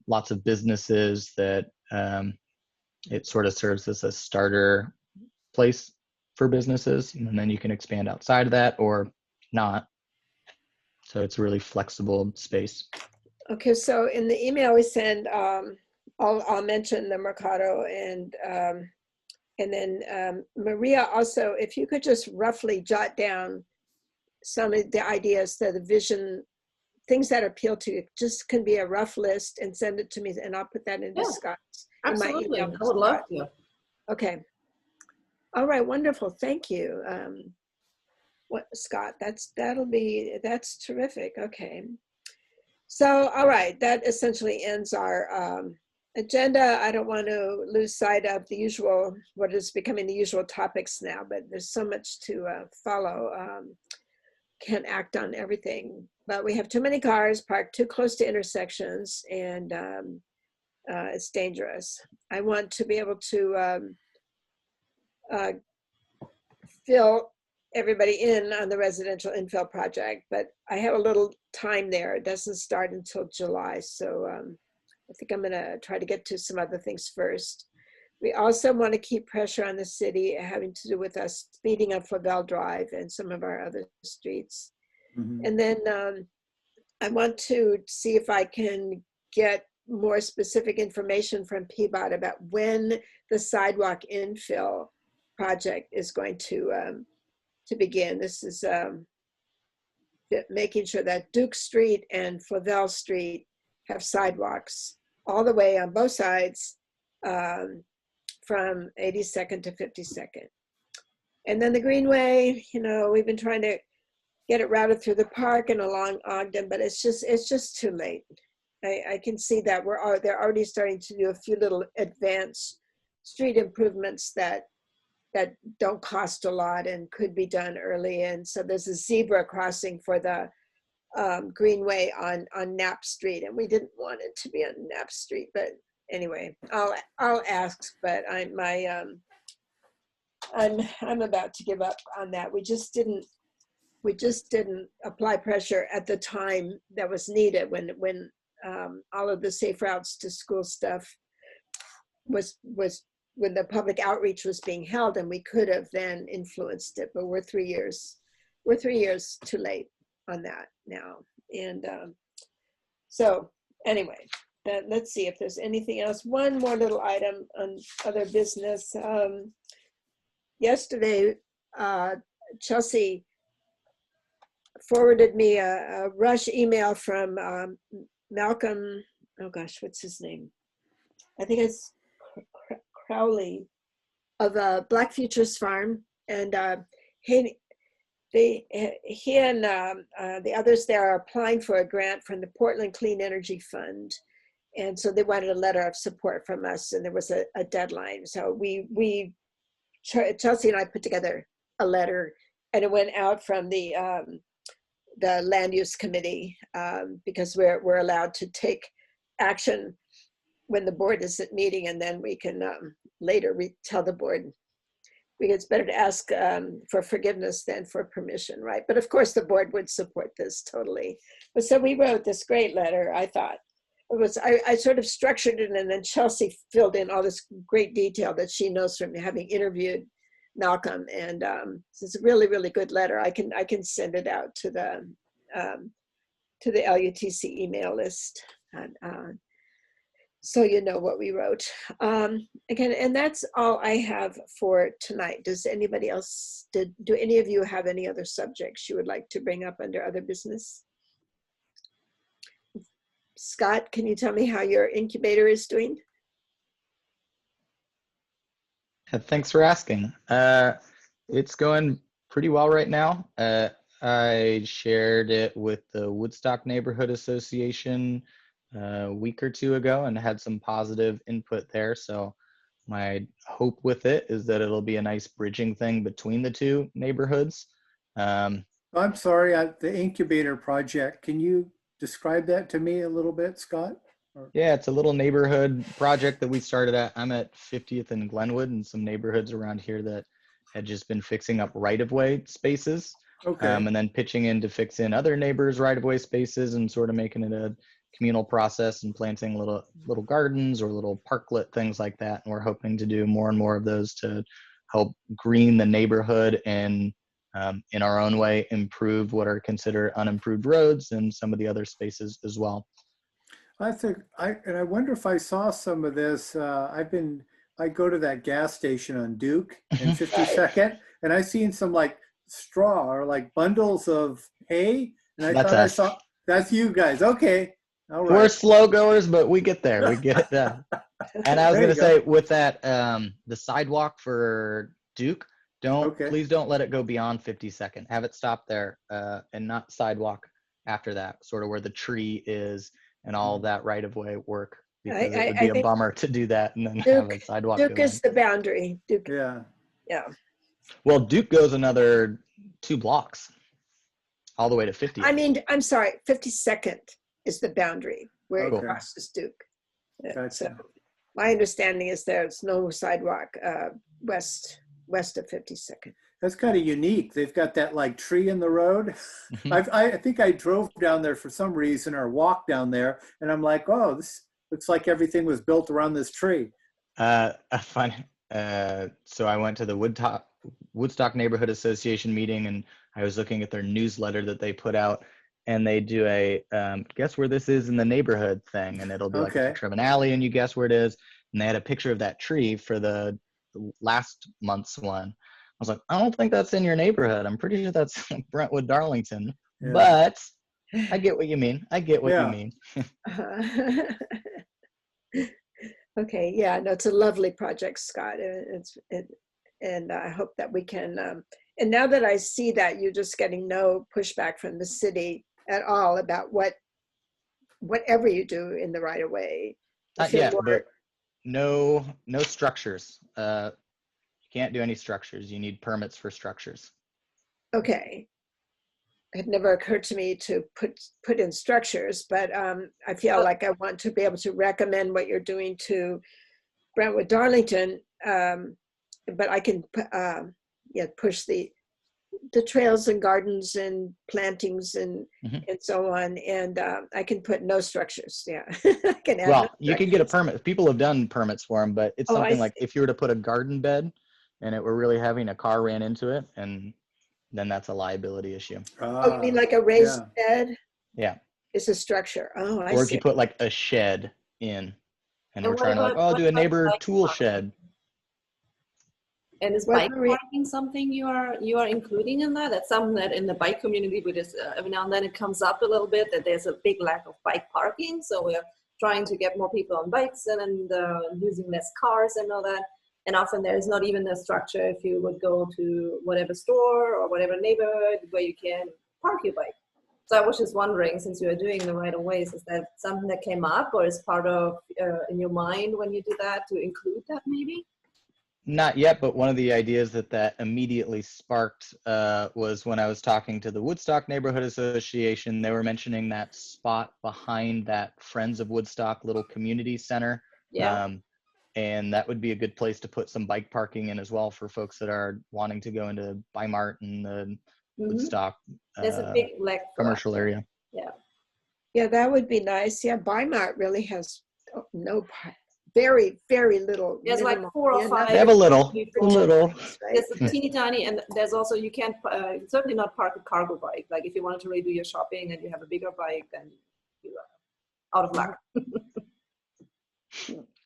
lots of businesses that it sort of serves as a starter place for businesses, and then you can expand outside of that or not. So it's a really flexible space. Okay, so in the email we send, I'll mention the Mercado, and then Maria also, if you could just roughly jot down some of the ideas, the vision, things that appeal to you, just can be a rough list, and send it to me, and I'll put that into Scott's. Absolutely, I would love to. Okay. All right, wonderful. Thank you, Scott. That's terrific. Okay. So, all right, that essentially ends our agenda. I don't want to lose sight of the usual, what is becoming the usual topics now, but there's so much to follow. Can't act on everything but we have too many cars parked too close to intersections, and it's dangerous. I want to be able to fill everybody in on the residential infill project, but I have a little time there. It doesn't start until July, so I think I'm gonna try to get to some other things first. We also want to keep pressure on the city having to do with us speeding up Flavel Drive and some of our other streets. And then I want to see if I can get more specific information from PBOT about when the sidewalk infill project is going to begin. This is making sure that Duke Street and Flavel Street have sidewalks all the way on both sides from 82nd to 52nd. And then the Greenway, you know, we've been trying to get it routed through the park and along Ogden, but it's just too late. I can see that they're already starting to do a few little advanced street improvements that don't cost a lot and could be done early. And so there's a zebra crossing for the Greenway on Knapp Street, and we didn't want it to be on Knapp Street, but anyway, I'll ask. But I'm about to give up on that. We just didn't apply pressure at the time that was needed when all of the safe routes to school stuff was when the public outreach was being held, and we could have then influenced it, but we're 3 years too late on that now. And so anyway, let's see if there's anything else. One more little item on other business. Yesterday, Chelsea forwarded me a rush email from Malcolm, oh gosh, what's his name? I think it's Crowley of Black Futures Farm, and he and the others there are applying for a grant from the Portland Clean Energy Fund, and so they wanted a letter of support from us, and there was a deadline. So Chelsea and I put together a letter, and it went out from the land use committee because we're allowed to take action when the board isn't meeting, and then we can later tell the board. Because it's better to ask for forgiveness than for permission, right? But of course the board would support this totally. But so we wrote this great letter, I thought. I sort of structured it, and then Chelsea filled in all this great detail that she knows from having interviewed Malcolm, and it's a really, really good letter. I can send it out to the LUTC email list, and, so you know what we wrote. Again, and that's all I have for tonight. Does anybody else, do any of you have any other subjects you would like to bring up under other business? Scott, can you tell me how your incubator is doing? Thanks for asking. It's going pretty well right now. I shared it with the Woodstock Neighborhood Association a week or two ago and had some positive input there. So my hope with it is that it'll be a nice bridging thing between the two neighborhoods. I'm sorry, the incubator project, can you describe that to me a little bit, Scott? Yeah, it's a little neighborhood project that we started at. I'm at 50th and Glenwood, and some neighborhoods around here that had just been fixing up right-of-way spaces. Okay. And then pitching in to fix in other neighbors' right-of-way spaces and sort of making it a communal process and planting little gardens or little parklet, things like that. And we're hoping to do more and more of those to help green the neighborhood and in our own way improve what are considered unimproved roads and some of the other spaces as well. I wonder if I saw some of this. I go to that gas station on Duke and 52nd, and I seen some like straw or like bundles of hay, and I saw that's you guys. Okay, all right. We're slow goers, but we get there. We get it done. And I was going to say with that, the sidewalk for Duke, please don't let it go beyond 52nd. Have it stop there and not sidewalk after that, sort of where the tree is and all that right-of-way work, because it would be a bummer to do that and then have a sidewalk. Duke is the boundary. Duke. Yeah. Yeah. Well, Duke goes another 2 blocks. all the way to 50th. I mean, I'm sorry, 52nd is the boundary where Okay. it crosses Duke. Gotcha. So my understanding is there's no sidewalk west of 52nd. That's kind of unique. They've got that like tree in the road. Mhm. I think I drove down there for some reason or walked down there, and I'm like, oh, this looks like everything was built around this tree. Fun. So I went to the Woodstock Neighborhood Association meeting, and I was looking at their newsletter that they put out, and they do a guess where this is in the neighborhood thing, and it'll be like a Okay. picture of an alley, and you guess where it is. And they had a picture of that tree for the last month's one. I was like, I don't think that's in your neighborhood. I'm pretty sure that's Brentwood, Darlington. Yeah. But I get what you mean. I get what you Yeah. mean. Okay, yeah, no, it's a lovely project, Scott. And I hope that we can, and now that I see that you're just getting no pushback from the city at all about whatever you do in the right of way. Not yet, but no structures. You can't do any structures. You need permits for structures. Okay. It had never occurred to me to put in structures, but I feel like I want to be able to recommend what you're doing to Brentwood Darlington, but I can push the trails and gardens and plantings and so on, and I can put no structures. Yeah, I can add. Well, you can get a permit. People have done permits for them, but it's something like if you were to put a garden bed and it were really having a car ran into it, and then that's a liability issue. Oh, you mean like a raised bed? Yeah. It's a structure. Oh, I see. Or if you put like a shed in, and we're what trying to like, about- oh, what do a about neighbor bike tool parking? shed. And is What, bike Maria? parking something you are including in that? That's something that in the bike community, we just every now and then it comes up a little bit that there's a big lack of bike parking. So we're trying to get more people on bikes and using less cars and all that. And often there's not even a structure if you would go to whatever store or whatever neighborhood where you can park your bike. So I was just wondering, since you are doing the right of ways, is that something that came up or is part of in your mind when you do that to include that maybe? Not yet, but one of the ideas that immediately sparked was when I was talking to the Woodstock Neighborhood Association. They were mentioning that spot behind that Friends of Woodstock little community center. Yeah. And that would be a good place to put some bike parking in as well for folks that are wanting to go into Bimart and the Woodstock There's a big lack for commercial that. area. Yeah. Yeah, that would be nice. Yeah, Bimart really has very, very little. There's like minimal- 4 or yeah, 5. They have a little. Right? There's a teeny tiny, and there's also, you can't certainly not park a cargo bike. Like if you wanted to really do your shopping and you have a bigger bike, then you are out of luck.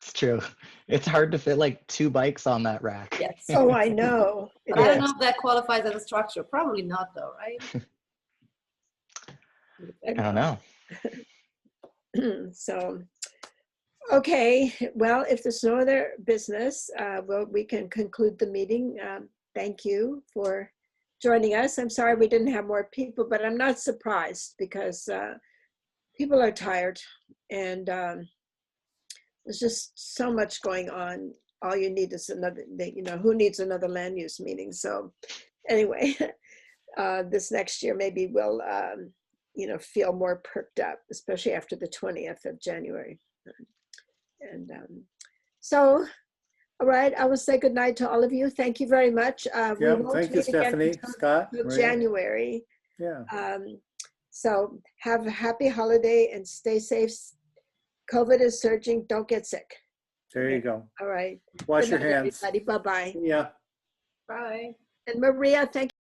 It's true. It's hard to fit like 2 bikes on that rack. Yes. Oh, I know. It But I don't is. know if that qualifies as a structure. Probably not though, right? I don't know. So, okay. Well, if there's no other business, we can conclude the meeting. Thank you for joining us. I'm sorry we didn't have more people, but I'm not surprised because people are tired and there's just so much going on. All you need is another, who needs another land use meeting? So anyway, this next year, maybe we'll, feel more perked up, especially after the 20th of January. And so, all right, I will say goodnight to all of you. Thank you very much. We Yeah, won't thank you, meet again Stephanie, until Scott, Maria. January. Yeah. So have a happy holiday and stay safe. COVID is surging. Don't get sick. There you go. All right. Wash Good your night, hands. everybody. Bye-bye. Yeah. Bye. And Maria, thank you.